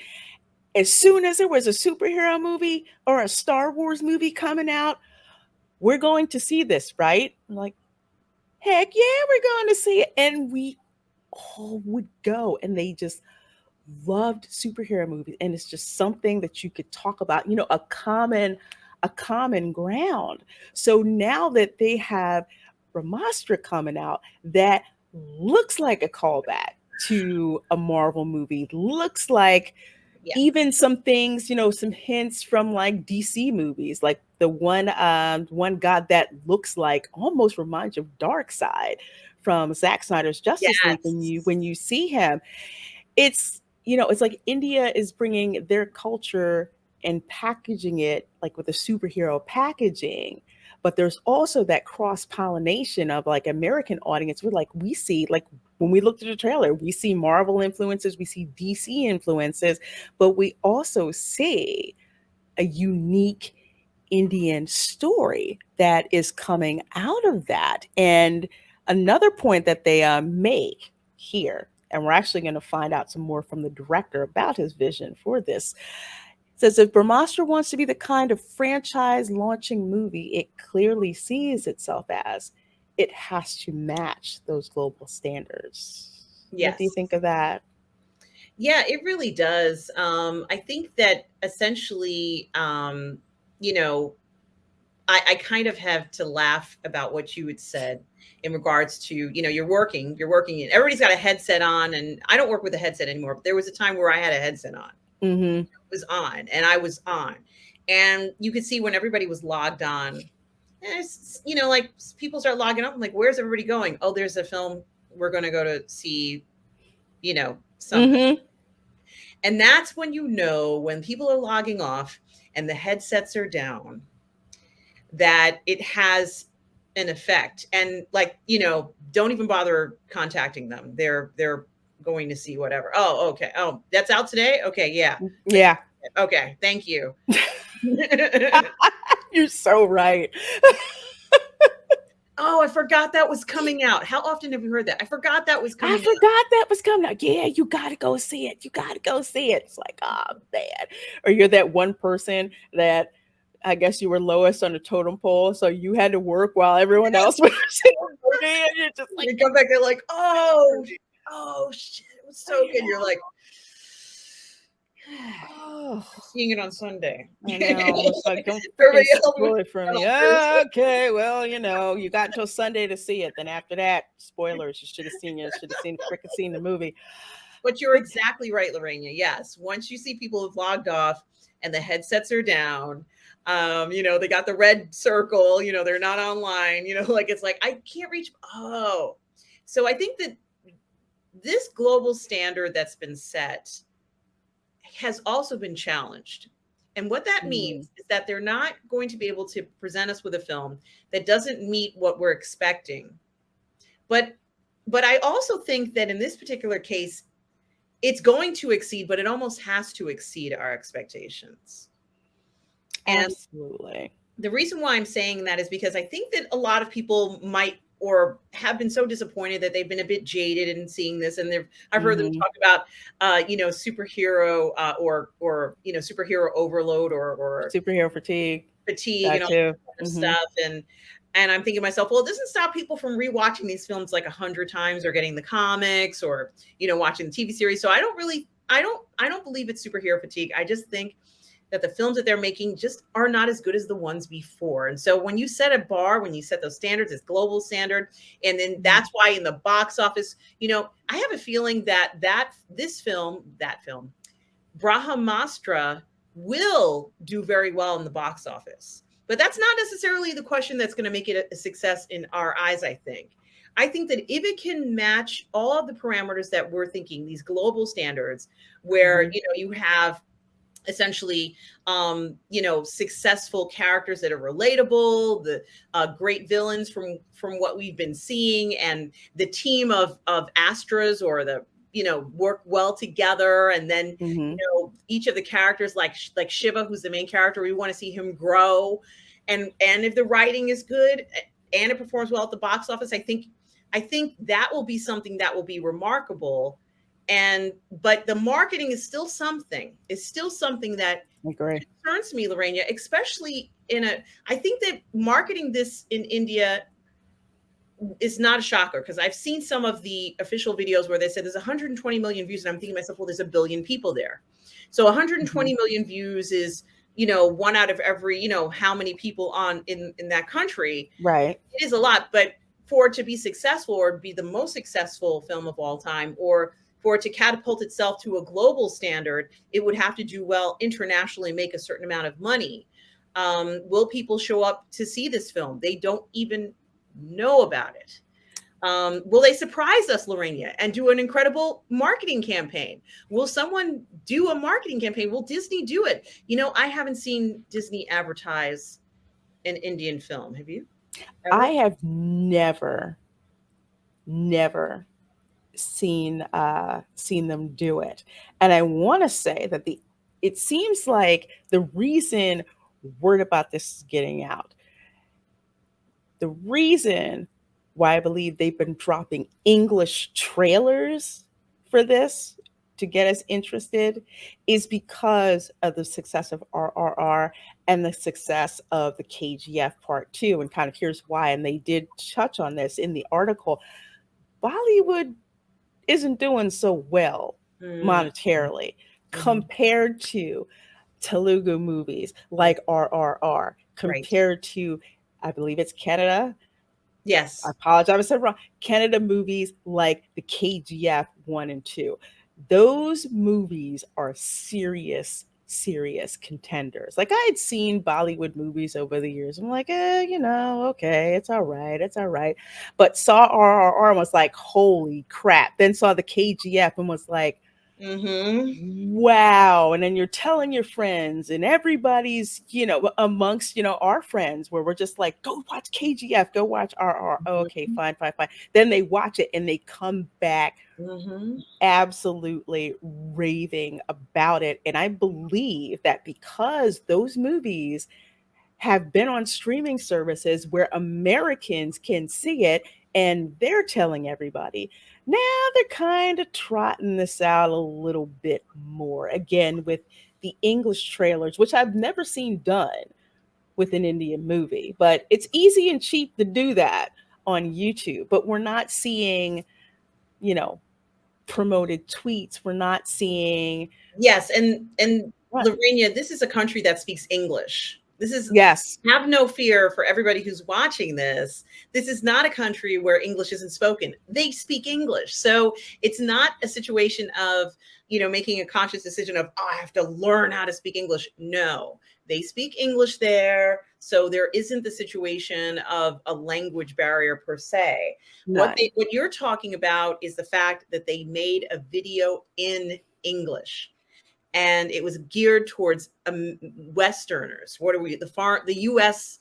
as soon as there was a superhero movie or a Star Wars movie coming out, we're going to see this, right? I'm like, heck yeah, we're going to see it. And we all would go, and they just loved superhero movies. And it's just something that you could talk about, a common ground. So now that they have Brahmastra coming out, that looks like a callback to a Marvel movie, looks like Yeah. even some things, some hints from like DC movies, like the one god that looks like, almost reminds you of Dark Side from Zack Snyder's Justice League. When you Yes. when you see him, it's like India is bringing their culture and packaging it like with a superhero packaging. But there's also that cross pollination of like American audience. We see, like, when we looked at the trailer, we see Marvel influences, we see DC influences, but we also see a unique Indian story that is coming out of that. And another point that they make here, and we're actually going to find out some more from the director about his vision for this, says if Brahmastra wants to be the kind of franchise launching movie it clearly sees itself as, it has to match those global standards. What do you Yes. think of that? Yeah, it really does. I think that essentially, you know, I kind of have to laugh about what you had said in regards to, you're working, and everybody's got a headset on, and I don't work with a headset anymore, but there was a time where I had a headset on. Mm-hmm. It was on, and I was on. And you could see when everybody was logged on, and like people start logging up. I'm like, where's everybody going? Oh, there's a film we're going to go to see, something. Mm-hmm. And that's when when people are logging off and the headsets are down, that it has an effect. And like, don't even bother contacting them. They're going to see whatever. Oh, okay. Oh, that's out today? Okay, yeah. Yeah. Okay, thank you. You're so right. Oh, I forgot that was coming out. How often have you heard that? I forgot that was I coming out. forgot that was coming out. Yeah, you gotta go see it. You gotta go see it. It's like, oh man. Or you're that one person that, I guess you were lowest on the totem pole, so you had to work while everyone else was working. And you're just like, You come back, they're like, oh shit, it was so I good. You're like, know. I'm seeing it on Sunday. I know. It's like, don't freaking Everybody else was spoil it for on me. Thursday. Okay, well, you got until Sunday to see it. Then after that, spoilers. You should have seen freaking seen the movie. But you're But exactly right, Lorena. Yes. Once you see people have logged off and the headsets are down, they got the red circle, they're not online, like it's like, I can't reach. Oh. So I think that this global standard that's been set has also been challenged. And what that mm, means is that they're not going to be able to present us with a film that doesn't meet what we're expecting. But I also think that in this particular case, it's going to exceed, but it almost has to exceed our expectations. And absolutely. the reason why I'm saying that is because I think that a lot of people might or have been so disappointed that they've been a bit jaded in seeing this, and I've heard them Hmm. talk about superhero superhero overload or Superhero fatigue. fatigue and That all too. that kind of Hmm. stuff. And I'm thinking to myself, well, it doesn't stop people from rewatching these films like 100 times, or getting the comics, or watching the TV series. So I don't believe it's superhero fatigue. I just think that the films that they're making just are not as good as the ones before. And so when you set a bar, when you set those standards, it's global standard, and then Mhm. that's why in the box office, I have a feeling that that film, Brahmastra, will do very well in the box office. But that's not necessarily the question that's going to make it a success in our eyes, I think. I think that if it can match all of the parameters that we're thinking, these global standards, where Mhm. you have essentially successful characters that are relatable, the great villains from what we've been seeing, and the team of astras, or the work well together, and then Mhm. each of the characters, like Shiva, who's the main character, we want to see him grow, and if the writing is good and it performs well at the box office, I think that will be something that will be remarkable. And but the marketing is still something. It's still something that I agree. concerns me, Lorena, especially I think that marketing this in India is not a shocker, because I've seen some of the official videos where they said there's 120 million views, and I'm thinking to myself, well, there's a billion people there. So Mhm. 120 million views is, one out of every, how many people on in that country. Right. It is a lot, but for it to be successful, or be the most successful film of all time, or for it to catapult itself to a global standard, it would have to do well internationally, make a certain amount of money. Will people show up to see this film? They don't even know about it. Will they surprise us, Lorena, and do an incredible marketing campaign? Will someone do a marketing campaign? Will Disney do it? I haven't seen Disney advertise an Indian film. Have you I ever? have never seen them do it. And I want to say that the it seems like the reason word about this is getting out, the reason why I believe they've been dropping English trailers for this to get us interested is because of the success of RRR and the success of the KGF Part 2. And kind of here's why. And they did touch on this in the article. Bollywood isn't doing so well Mm, monetarily mhm. compared to Telugu movies Right, like RRR, right. compared to, I believe it's Canada. I Yes. apologize if I said wrong. Canada movies like the KGF 1 and 2. Those movies are serious contenders. Like I had seen Bollywood movies over the years. I'm like, okay, it's all right, it's all right. But saw RRR and was like, holy crap. Then saw the KGF and was like, Mhm. wow. And then you're telling your friends, and everybody's, amongst, our friends, where we're just like, go watch KGF, go watch RR. Oh, okay, Mhm. fine, fine, fine. Then they watch it and they come back Mhm. absolutely raving about it. And I believe that because those movies have been on streaming services where Americans can see it, and they're telling everybody. Now they're kind of trotting this out a little bit more. Again, with the English trailers, which I've never seen done with an Indian movie, but it's easy and cheap to do that on YouTube. But we're not seeing, you know, promoted tweets. We're not seeing. Yes, and What? Lorena, this is a country that speaks English. This is Yes, Have no fear for everybody who's watching this. This is not a country where English isn't spoken. They speak English. So it's not a situation of, making a conscious decision of, oh, I have to learn how to speak English. No, they speak English there. So there isn't the situation of a language barrier per se. none. What you're talking about is the fact that they made a video in English, and it was geared towards Westerners. What are we? The U.S.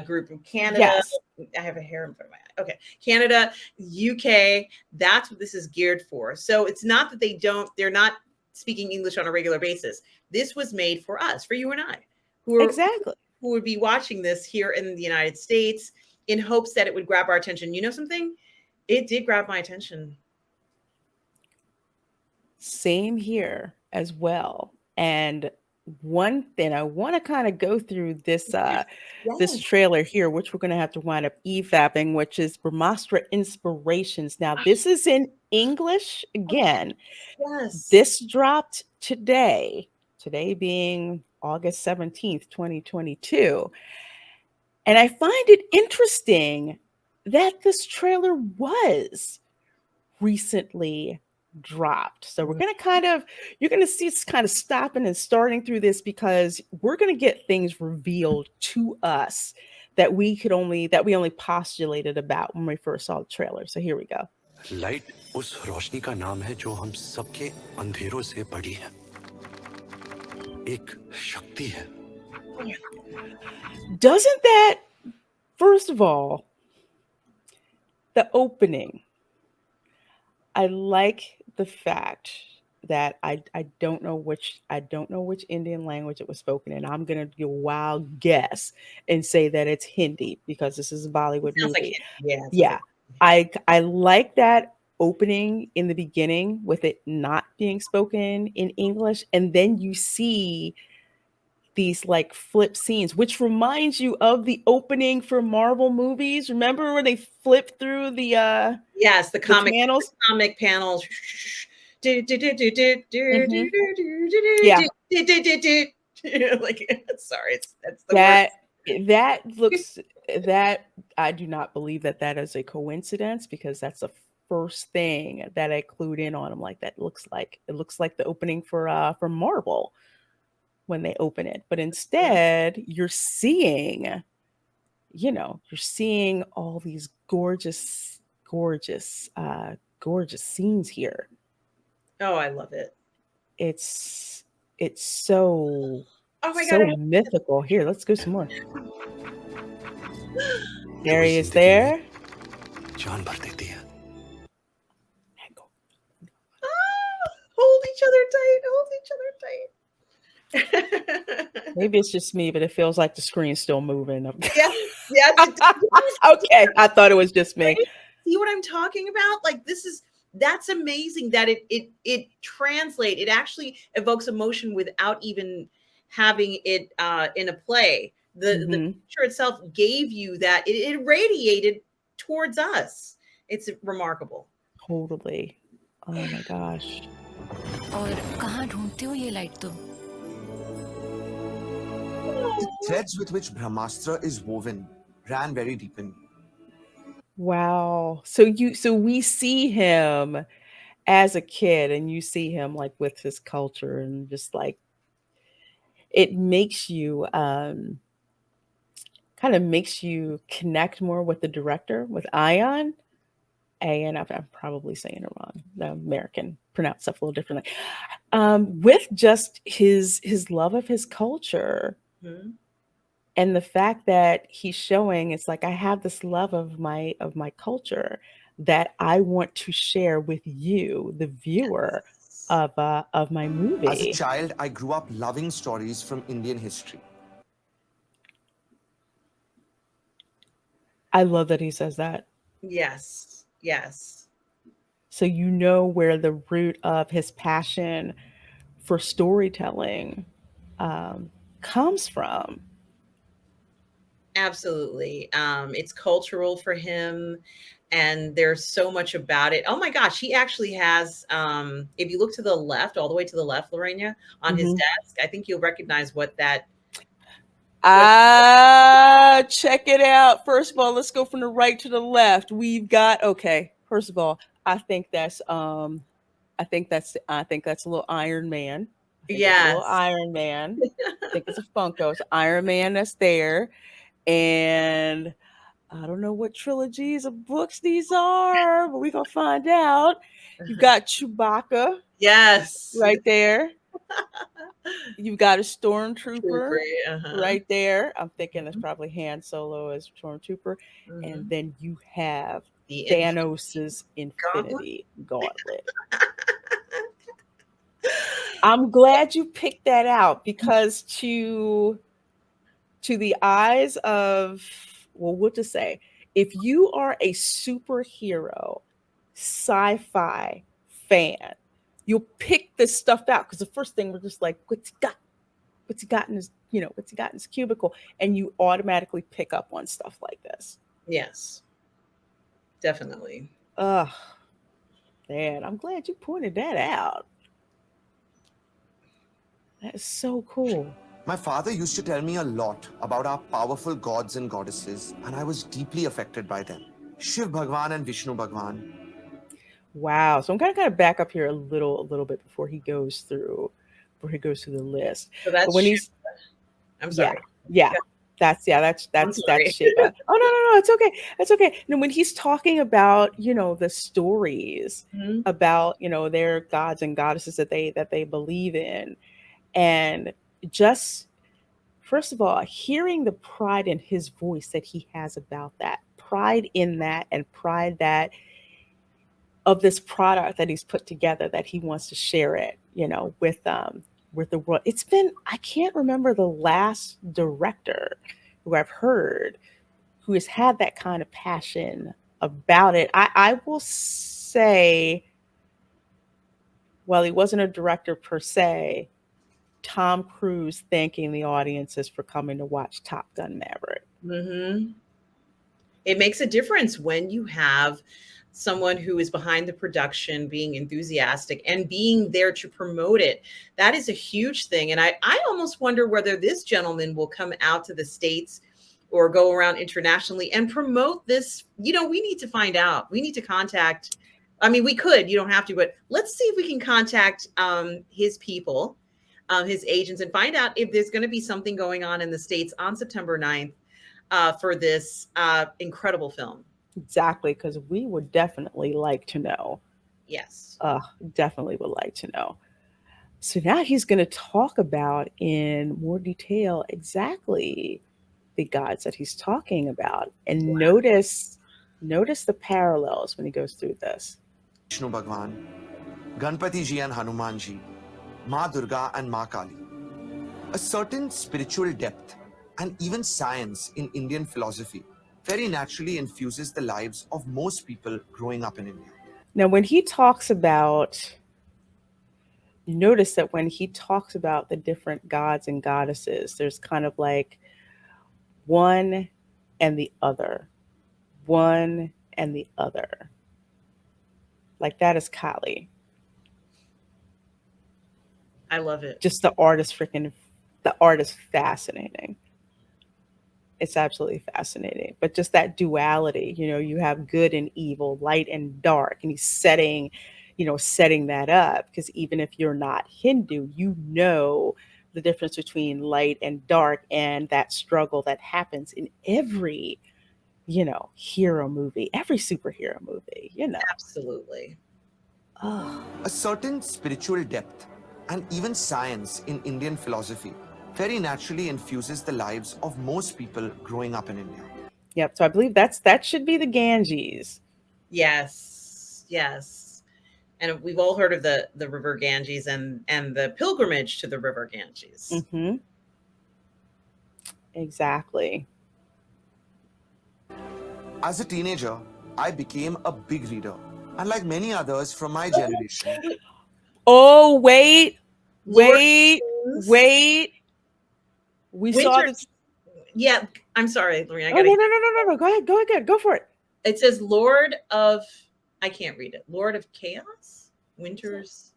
Group from Canada. Yes, I have a hair in front of my eye. Okay, Canada, UK. That's what this is geared for. So it's not that they're not speaking English on a regular basis. This was made for us, for you and I, who are exactly. who would be watching this here in the United States, in hopes that it would grab our attention. You know something? It did grab my attention. Same here as well. And one thing I want to kind of go through this Yes. trailer here, which we're going to have to wind up efapping, which is Brahmastra Inspirations. Now, this is in English again. Yes. This dropped today, today being August 17th, 2022. And I find it interesting that this trailer was recently dropped. So we're Mm. going to kind of, you're going to see it's kind of stopping and starting through this because we're going to get things revealed to us that we only postulated about when we first saw the trailer. So here we go. Light उस रोशनी का नाम है जो हम सबके अंधेरों से बड़ी है, एक शक्ति है. Doesn't that, first of all, the opening, I like the fact that I don't know which Indian language it was spoken in. I'm gonna do a wild guess and say that it's Hindi because this is a It Bollywood sounds like movie. it. Yeah, it sounds Yeah, like I like that opening in the beginning with it not being spoken in English, and then you see these like flip scenes, which reminds you of the opening for Marvel movies. Remember when they flip through yes, the panels? the comic panels. Do, do, do, do, do, do, Hmm. do, do, do, Yeah, do, do, do, do, do. Like, sorry, that's the word. that that looks that I do not believe that that is a coincidence because that's the first thing that I clued in on. I'm like, that looks like it looks like the opening for Marvel when they open it, but instead you're seeing, you're seeing all these gorgeous scenes here. Oh, I love it. It's it's so Oh my God, so mythical. Here, let's go some more. जो There he is जिंदगी में there. जान भर देती है. hold each other tight, hold each other tight. Maybe it's just me, but it feels like the screen's still moving. Yes, yes, it does. Okay, I thought it was just me. Right? See what I'm talking about? Like, that's amazing that it translate. It actually evokes emotion without even having it in a play. The Hmm. picture itself gave you that it radiated towards us. It's remarkable. Totally. Oh my gosh. और कहाँ ढूंढते हो ये light तुम? The threads with which Brahmastra is woven ran very deep in me. Wow. So we see him as a kid and you see him like with his culture and just like it makes you kind of makes you connect more with the director, with Ion. And I'm probably saying it wrong. The American pronounce stuff a little differently. With just his love of his culture Mhm. and the fact that he's showing it's like I have this love of my culture that I want to share with you, the viewer of my As a movie. child, I grew up loving stories from Indian history. I love that he says that. Yes, yes, So you know where the root of his passion for storytelling um, comes from. absolutely. It's cultural for him, and there's so much about it. Oh my gosh, he actually has. If you look to the left, all the way to the left, Lorena, on his Mhm. desk, I think you'll recognize what Check it out. First of all, let's go from the right to the left. We've got okay. First of all, I think that's I think that's a little Iron Man. I think that's a little Yes. Iron Man. I think it's a Funko. It's Iron Man that's there. And I don't know what trilogies of books these are, but we're gonna find out. You've got Chewbacca Yes. right there. You've got a Trooper. stormtrooper Uh-huh. right there. I'm thinking that's Mhm, probably Han Solo as stormtrooper, and mhm. then you have The Infinity Thanos's Gauntlet. Infinity Gauntlet. I'm glad you picked that out because to the eyes of, well, what to say, if you are a superhero sci-fi fan, you'll pick this stuff out because the first thing we're just like, what's he got? what's he got in his, what's he got in his cubicle, and you automatically pick up on stuff like this. Yes, definitely. Ugh, man, I'm glad you pointed that out. That is so cool. My father used to tell me a lot about our powerful gods and goddesses, and I was deeply affected by them. Shiv Bhagwan and Vishnu Bhagwan. Wow. So I'm gonna kind of back up here a little bit before he goes through the list. So But that's when he's I'm yeah, sorry. yeah. Yeah, I'm That's sorry. Shiva. Oh no, it's okay. It's okay. No, when he's talking about, the stories Mhm. about, their gods and goddesses that they believe in, and just first of all, hearing the pride in his voice that he has about that, pride in that, and pride that of this product that he's put together, that he wants to share it, with the world. It's been, I can't remember the last director who I've heard who has had that kind of passion about it. I will say, while he wasn't a director per se, Tom Cruise thanking the audiences for coming to watch Top Gun Maverick. Mhm. It makes a difference when you have someone who is behind the production being enthusiastic and being there to promote it. That is a huge thing. And I almost wonder whether this gentleman will come out to the States or go around internationally and promote this. We need to find out. We need to contact. I mean, we could, you don't have to, but let's see if we can contact his people, his agents, and find out if there's going to be something going on in the States on September 9th for this incredible film. Exactly, because we would definitely like to know. Yes. Uh, Definitely would like to know. So now he's going to talk about in more detail exactly the gods that he's talking about, and notice the parallels when he goes through this. Vishnu Bhagwan, Ganpati ji and Hanuman ji, Ma Durga and Ma Kali. A certain spiritual depth and even science in Indian philosophy very naturally infuses the lives of most people growing up in India. Now, when he talks about, notice that when he talks about the different gods and goddesses, there's kind of like one and the other, one and the other. Like that is Kali. I love it. Just the art is fascinating. It's absolutely fascinating. But just that duality, you have good and evil, light and dark, and he's setting that up, because even if you're not Hindu, the difference between light and dark, and that struggle that happens in every, hero movie, every superhero movie. Absolutely. Oh, A certain spiritual depth and even science in Indian philosophy very naturally infuses the lives of most people growing up in India. yep. So I believe that should be the Ganges. Yes. Yes. And we've all heard of the River Ganges and the pilgrimage to the River Ganges. Mm-hmm. Exactly. As a teenager, I became a big reader. Unlike many others from my generation, Oh, wait, Lord wait, Kings, wait. We saw Winter. this. Yeah, I'm sorry, Lorena. I Oh, gotta. no, no, no, no, no. Go ahead. Go ahead. Go for it. It says Lord of. I can't read it. Lord of Chaos. Is it Winters.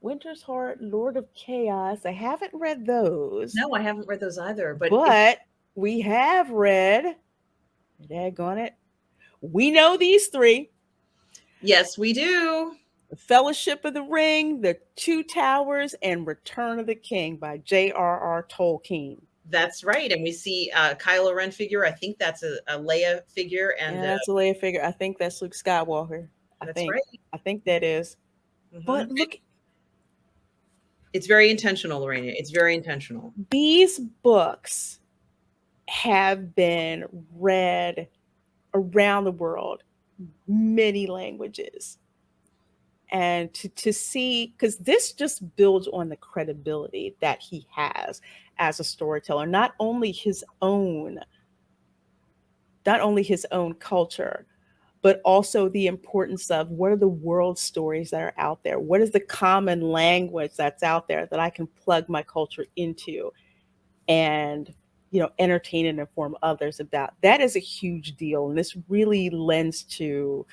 Winter's Heart, Lord of Chaos? I haven't read those, No, I haven't read those either. But it, but we have read, daggone it, we know these three: yes, we do. The Fellowship of the Ring, The Two Towers, and Return of the King by J.R.R. Tolkien. That's right. And we see Kylo Ren figure. I think that's a Leia figure. And Yeah, that's a Leia figure. I think that's Luke Skywalker. I that's think. right. I think that is. Hmm. But look, It's very intentional, Lorena. It's very intentional. these books have been read around the world, many languages. And to see, because this just builds on the credibility that he has as a storyteller, not only his own culture, but also the importance of what are the world stories that are out there? What is the common language that's out there that I can plug my culture into and entertain and inform others about? That is a huge deal, and this really lends to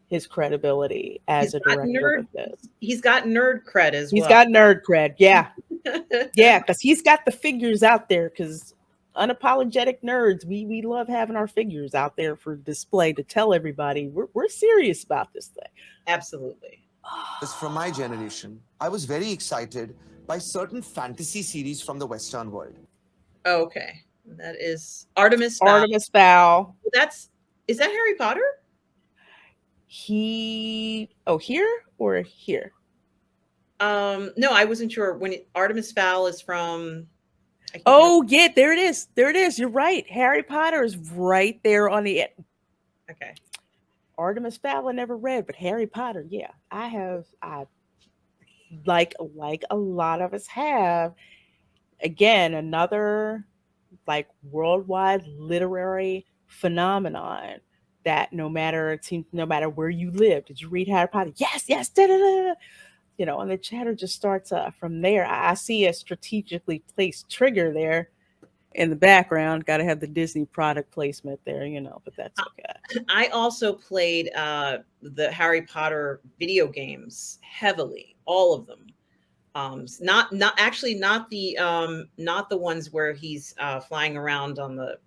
his credibility He's as a got director nerd with this. he's got nerd cred as He's well. got nerd cred, yeah. Yeah, because he's got the figures out there. Because unapologetic nerds, we love having our figures out there for display to tell everybody we're serious about this thing. Absolutely. From my generation, I was very excited by certain fantasy series from the Western world. Okay. That is Artemis Fowl. Artemis Fowl. Is that Harry Potter? Here or here? No, I wasn't sure when Artemis Fowl is from. Oh, yeah, there it is. There it is. You're right. Harry Potter is right there on the end. Okay. Artemis Fowl I never read, but Harry Potter, yeah, I like a lot of us have. Again, another like worldwide literary phenomenon that no matter where you live, did you read Harry Potter? Yes, yes, da da da. And the chatter just starts from there. I see a strategically placed trigger there in the background. Got to have the Disney product placement there, but that's okay. I also played the Harry Potter video games heavily, all of them. Not the ones where he's flying around on the,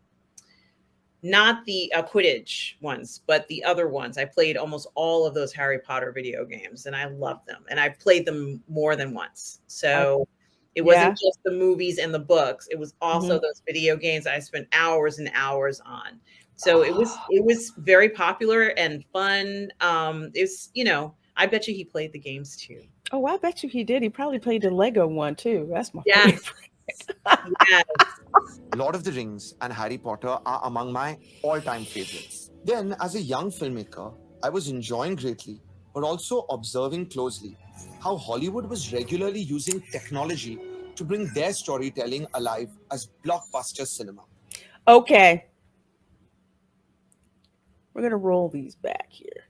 not the Quidditch ones, but the other ones. I played almost all of those Harry Potter video games, and I loved them. And I played them more than once. So it wasn't just the movies and the books. It was also those video games I spent hours and hours on. So it was very popular and fun. It's, I bet you he played the games too. Oh, I bet you he did. He probably played the Lego one too. That's my Yes. favorite. Yes. Lord of the Rings and Harry Potter are among my all-time favorites. Then, as a young filmmaker, I was enjoying greatly, but also observing closely how Hollywood was regularly using technology to bring their storytelling alive as blockbuster cinema. Okay. We're going to roll these back here.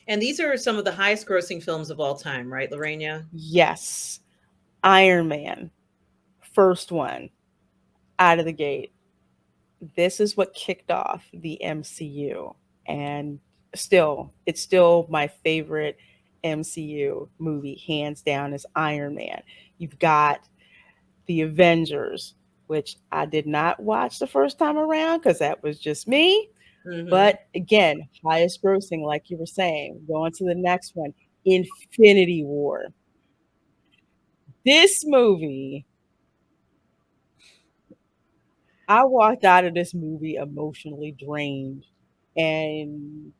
And these are some of the highest grossing films of all time, right, Lorena? Yes. Iron Man. First one out of the gate. This is what kicked off the MCU. And it's still my favorite MCU movie, hands down, is Iron Man. You've got the Avengers, which I did not watch the first time around because that was just me. Mm-hmm. But again, highest grossing, like you were saying. Going to the next one, Infinity War. This movie, I walked out of this movie emotionally drained. And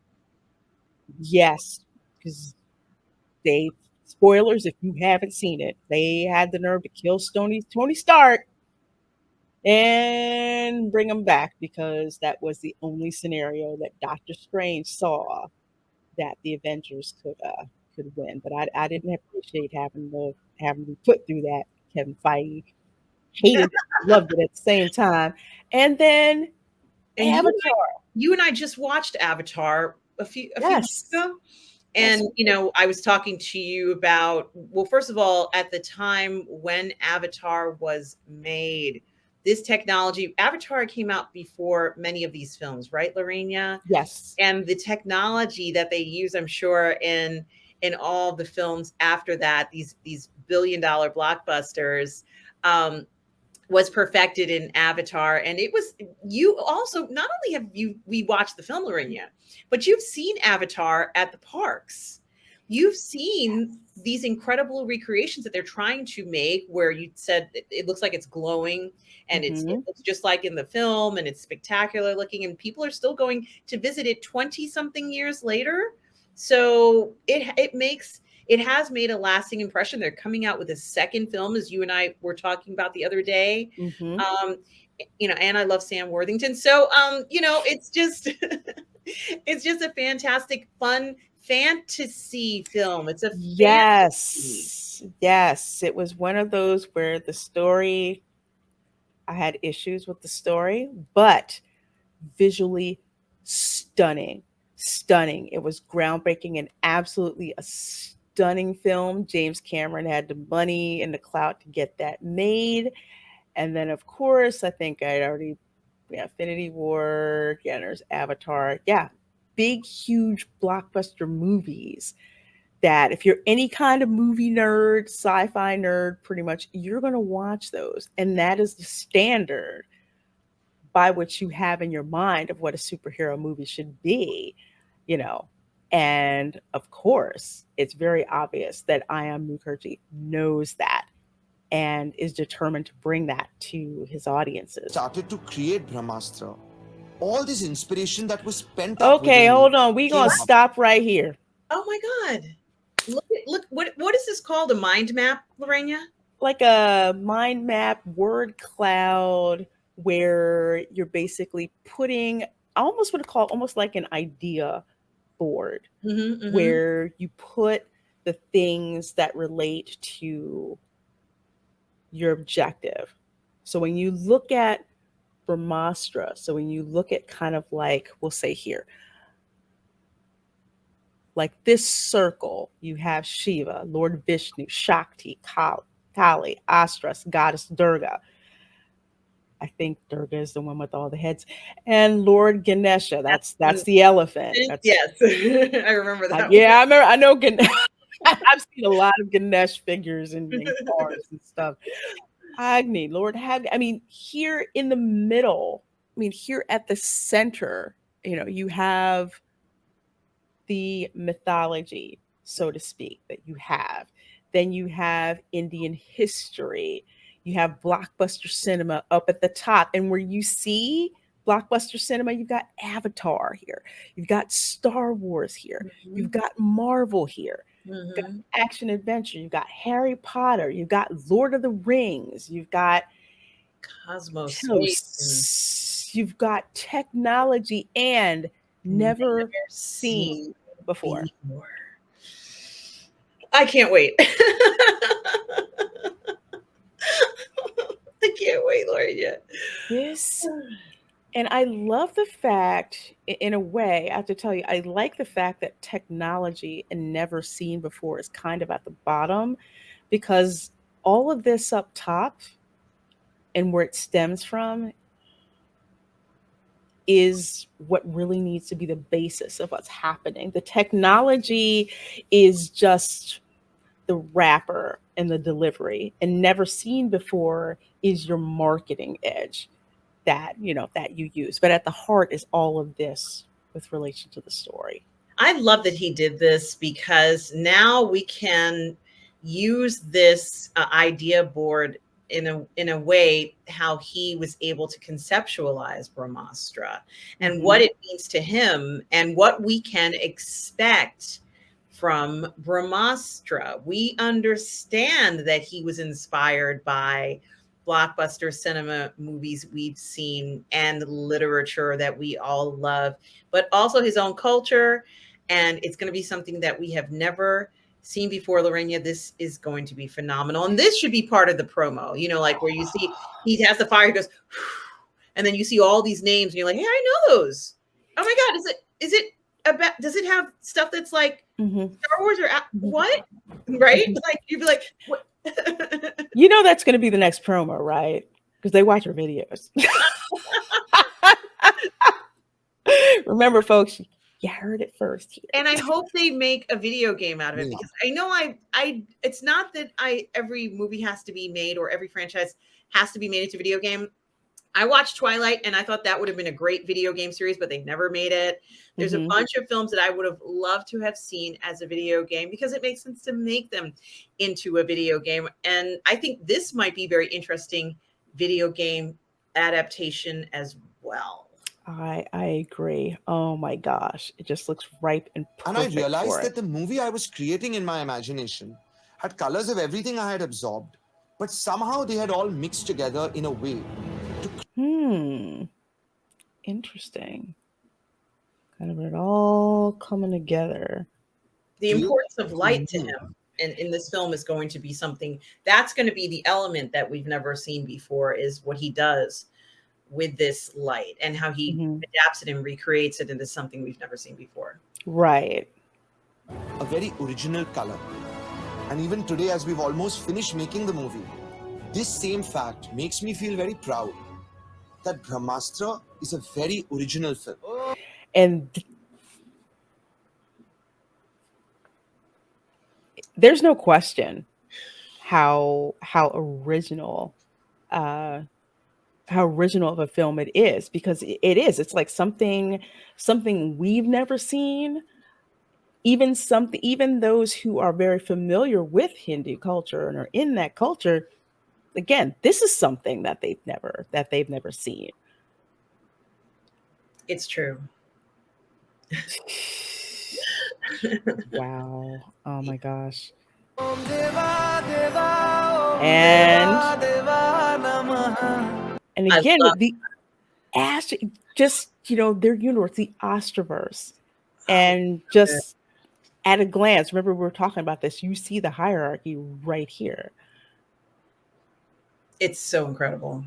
yes, because spoilers if you haven't seen it, they had the nerve to kill Tony Stark and bring him back because that was the only scenario that Doctor Strange saw that the Avengers could win. But I didn't appreciate having to be put through that. Kevin Feige hated it, loved it at the same time. And then Avatar. You and I just watched Avatar a few months ago. And, I was talking to you about, well, first of all, at the time when Avatar was made, this technology, Avatar came out before many of these films, right, Lorena? Yes. And the technology that they use, I'm sure, in all the films after that, these billion-dollar blockbusters, was perfected in Avatar. And it was, you also, not only have we watched the film, Lorena, but you've seen Avatar at the parks. You've seen these incredible recreations that they're trying to make where you said it looks like it's glowing and it looks just like in the film and it's spectacular looking and people are still going to visit it 20 something years later. So it has made a lasting impression. They're coming out with a second film, as you and I were talking about the other day. And I love Sam Worthington. So, it's just, it's just a fantastic, fun fantasy film. It's a fantasy. Yes. It was one of those where the story, I had issues with the story, but visually stunning, stunning. It was groundbreaking and absolutely a stunning film. James Cameron had the money and the clout to get that made. And then, of course, I think I'd already, yeah, Infinity War, yeah, there's Avatar. Yeah, big, huge blockbuster movies that if you're any kind of movie nerd, sci-fi nerd, pretty much, you're going to watch those. And that is the standard by which you have in your mind of what a superhero movie should be, you know. And of course, it's very obvious that Ian Mukherjee knows that and is determined to bring that to his audiences. Started to create Brahmastra, all this inspiration that was pent up Okay, within me hold on. We're came going to up. stop right here. Oh my God. Look, what is this called? A mind map, Lorena? Like a mind map, word cloud, where you're basically putting, I almost want to call it almost like an idea board, where you put the things that relate to your objective. So when you look at Brahmastra, so when you look at kind of like, we'll say here, like this circle, you have Shiva, Lord Vishnu, Shakti, Kali, Astras, Goddess Durga. I think Durga is the one with all the heads, and Lord Ganesha. That's the elephant. That's, yes, I remember that. yeah, I remember. I know Ganesh. I've seen a lot of Ganesh figures in cars and stuff. Agni, Lord Agni. I mean, here in the middle. I mean, here at the center. You have the mythology, so to speak, that you have. Then you have Indian history. You have blockbuster cinema up at the top. And where you see blockbuster cinema, you've got Avatar here. You've got Star Wars here. You've got Marvel here. You've got action adventure. You've got Harry Potter. You've got Lord of the Rings. You've got Cosmos, space. You've got technology and never seen before. I can't wait. I can't wait, Lorena. This, and I love the fact, in a way, I have to tell you, I like the fact that technology and never seen before is kind of at the bottom, because all of this up top and where it stems from is what really needs to be the basis of what's happening. The technology is just the wrapper and the delivery, and never seen before is your marketing edge that you use. But at the heart is all of this with relation to the story. I love that he did this, because now we can use this idea board in a way how he was able to conceptualize Brahmastra and what it means to him and what we can expect from Brahmastra. We understand that he was inspired by blockbuster cinema movies we've seen and literature that we all love, but also his own culture. And it's going to be something that we have never seen before, Lorena. This is going to be phenomenal. And this should be part of the promo, like where you see he has the fire, he goes, and then you see all these names and you're like, hey, I know those. Oh my God, is it about, does it have stuff that's like Star Wars or what? Right? Like you'd be like, what? That's going to be the next promo, right? Because they watch our videos. Remember, folks, you heard it first here. And I hope they make a video game out of it, because I know it's not that every movie has to be made or every franchise has to be made into a video game. I watched Twilight and I thought that would have been a great video game series, but they never made it. There's a bunch of films that I would have loved to have seen as a video game, because it makes sense to make them into a video game. And I think this might be very interesting video game adaptation as well. I agree. Oh my gosh. It just looks ripe and perfect. And I realized that the movie I was creating in my imagination had colors of everything I had absorbed, but somehow they had all mixed together in a way. Interesting. Kind of it all coming together. The importance of light to him in this film is going to be something that's going to be the element that we've never seen before, is what he does with this light and how he Mhm. adapts it and recreates it into something we've never seen before. Right. A very original color. And even today, as we've almost finished making the movie, this same fact makes me feel very proud that Brahmastra is a very original film. And there's no question how original uh how original of a film it is, because it is. It's like something we've never seen. Even those who are very familiar with Hindu culture and are in that culture, again, this is something that they've never seen. It's true. Wow. Oh my gosh. And and I again love with the Astro, just their universe, the Astroverse, oh, and good. just at a glance, remember we were talking about this. You see the hierarchy right here. It's so incredible.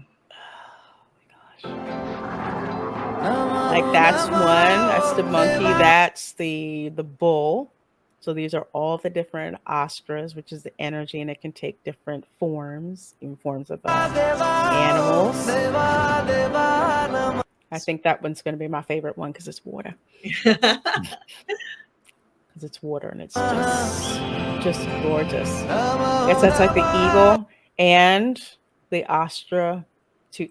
Like that's one, that's the monkey, that's the bull. So these are all the different astras, which is the energy, and it can take different forms, in forms of animals. I think that one's going to be my favorite one because it's water. Because it's water and it's just gorgeous. I guess that's like the eagle and the astra. To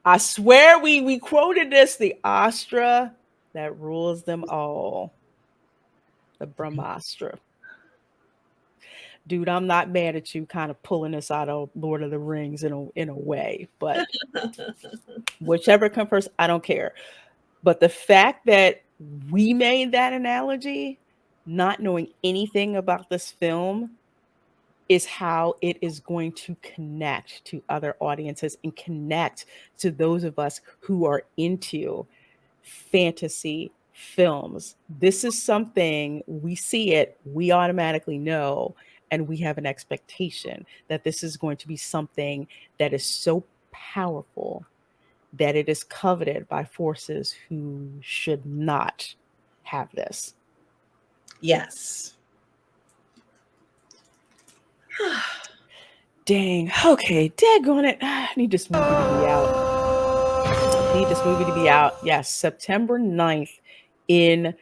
I swear we quoted this, the astra that rules them all, the Brahmastra. Dude, I'm not mad at you kind of pulling this out of Lord of the Rings in a way, but whichever comes first, I don't care. But the fact that we made that analogy, not knowing anything about this film, is how it is going to connect to other audiences and connect to those of us who are into fantasy films. This is something we see it, we automatically know, and we have an expectation that this is going to be something that is so powerful that it is coveted by forces who should not have this. Yes. Dang. Okay. Daggone it. I need this movie to be out. Need this movie to be out. Yes, September 9th in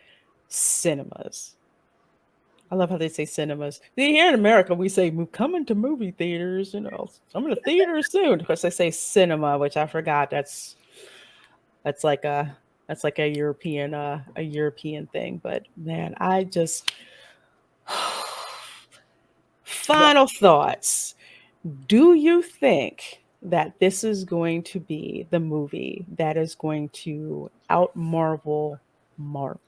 cinemas. I love how they say cinemas. See, here in America, we say coming to movie theaters, coming to theaters soon. Of course, they say cinema, which I forgot. That's like a European thing. But man, I just Yeah. final thoughts. Do you think that this is going to be the movie that is going to out Marvel Marvel?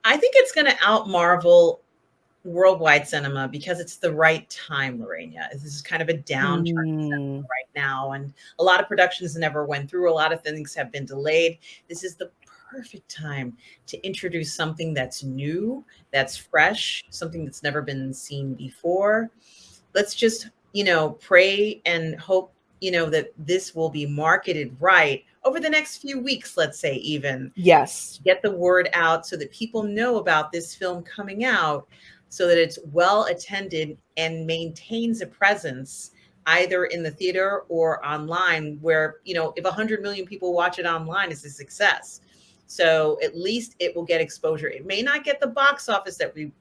I think it's going to out Marvel worldwide cinema because it's the right time, Lorena. This is kind of a downturn Mm, right now, and a lot of productions never went through. A lot of things have been delayed. This is the perfect time to introduce something that's new, that's fresh, something that's never been seen before. Let's just, pray and hope, that this will be marketed right over the next few weeks, let's say, even yes. get the word out so that people know about this film coming out, so that it's well attended and maintains a presence either in the theater or online, where if 100 million people watch it online, it's a success. So at least it will get exposure. It may not get the box office that we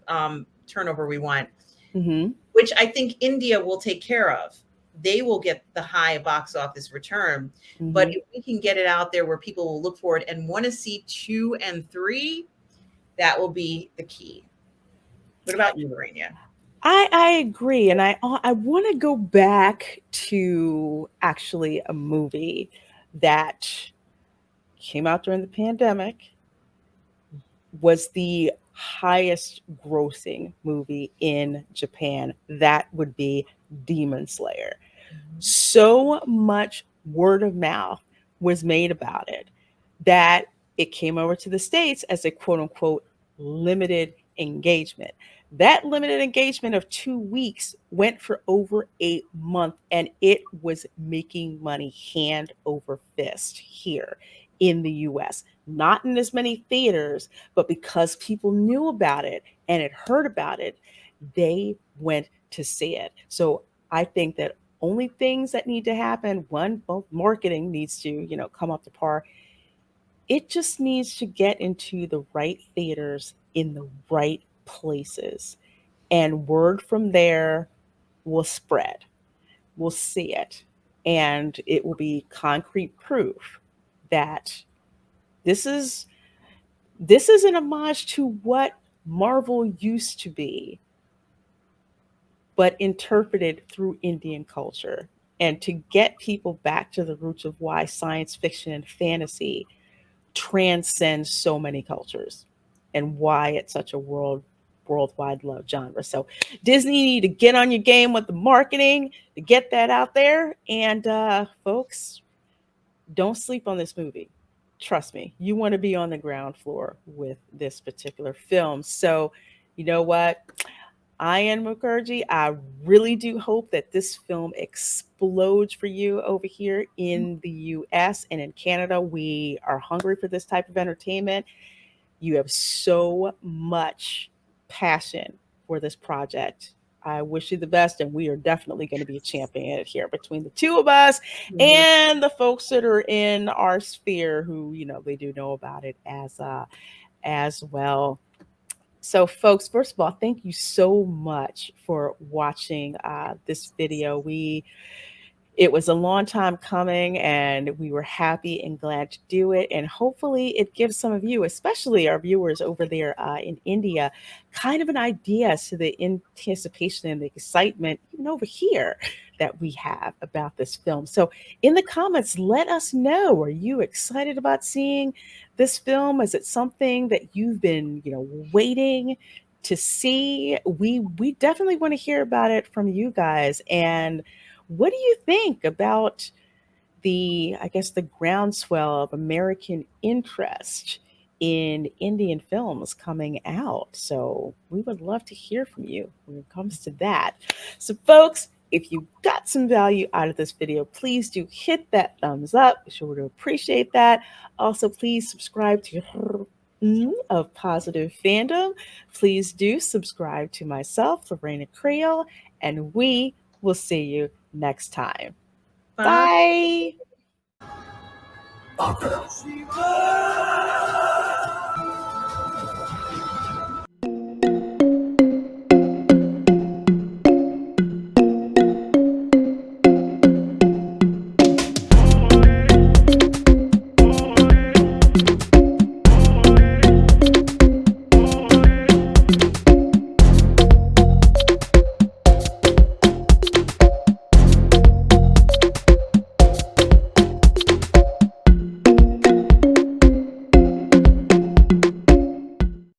turnover we want, Hmm. which I think India will take care of. They will get the high box office return. But Hmm. if we can get it out there where people will look for it and want to see 2 and 3, that will be the key. What about you, Lorena? I agree, and I want to go back to actually a movie that came out during the pandemic, was the highest grossing movie in Japan. That would be Demon Slayer. So much word of mouth was made about it that it came over to the States as a quote unquote limited engagement. That limited engagement of 2 weeks went for over a month, and it was making money hand over fist here in the US. Not in as many theaters, but because people knew about it and had heard about it, they went to see it. So I think that only things that need to happen, one, both marketing needs to, come up to par. It just needs to get into the right theaters in the right places, and word from there will spread. We'll see it, and it will be concrete proof that this is this is an homage to what Marvel used to be, but interpreted through Indian culture, and to get people back to the roots of why science fiction and fantasy transcends so many cultures, and why it's such a worldwide love genre. So Disney need to get on your game with the marketing to get that out there. And folks, don't sleep on this movie. Trust me, you want to be on the ground floor with this particular film. So, you know what? Ian Mukherjee, I really do hope that this film explodes for you over here in the US and in Canada. We are hungry for this type of entertainment. You have so much passion for this project. I wish you the best, and we are definitely going to be championing it here between the two of us Mhm. and the folks that are in our sphere who, they do know about it as well. So, folks, first of all, thank you so much for watching this video. It was a long time coming, and we were happy and glad to do it. And hopefully, it gives some of you, especially our viewers over there in India, kind of an idea as to the anticipation and the excitement, even over here, that we have about this film. So, in the comments, let us know, are you excited about seeing this film? Is it something that you've been, waiting to see? We definitely want to hear about it from you guys. And what do you think about I guess, the groundswell of American interest in Indian films coming out? So we would love to hear from you when it comes to that. So, folks, if you got some value out of this video, please do hit that thumbs up. Sure to appreciate that. Also, please subscribe to of Positive Fandom. Please do subscribe to myself, Reina Creole, and we will see you next time. Bye. Bye.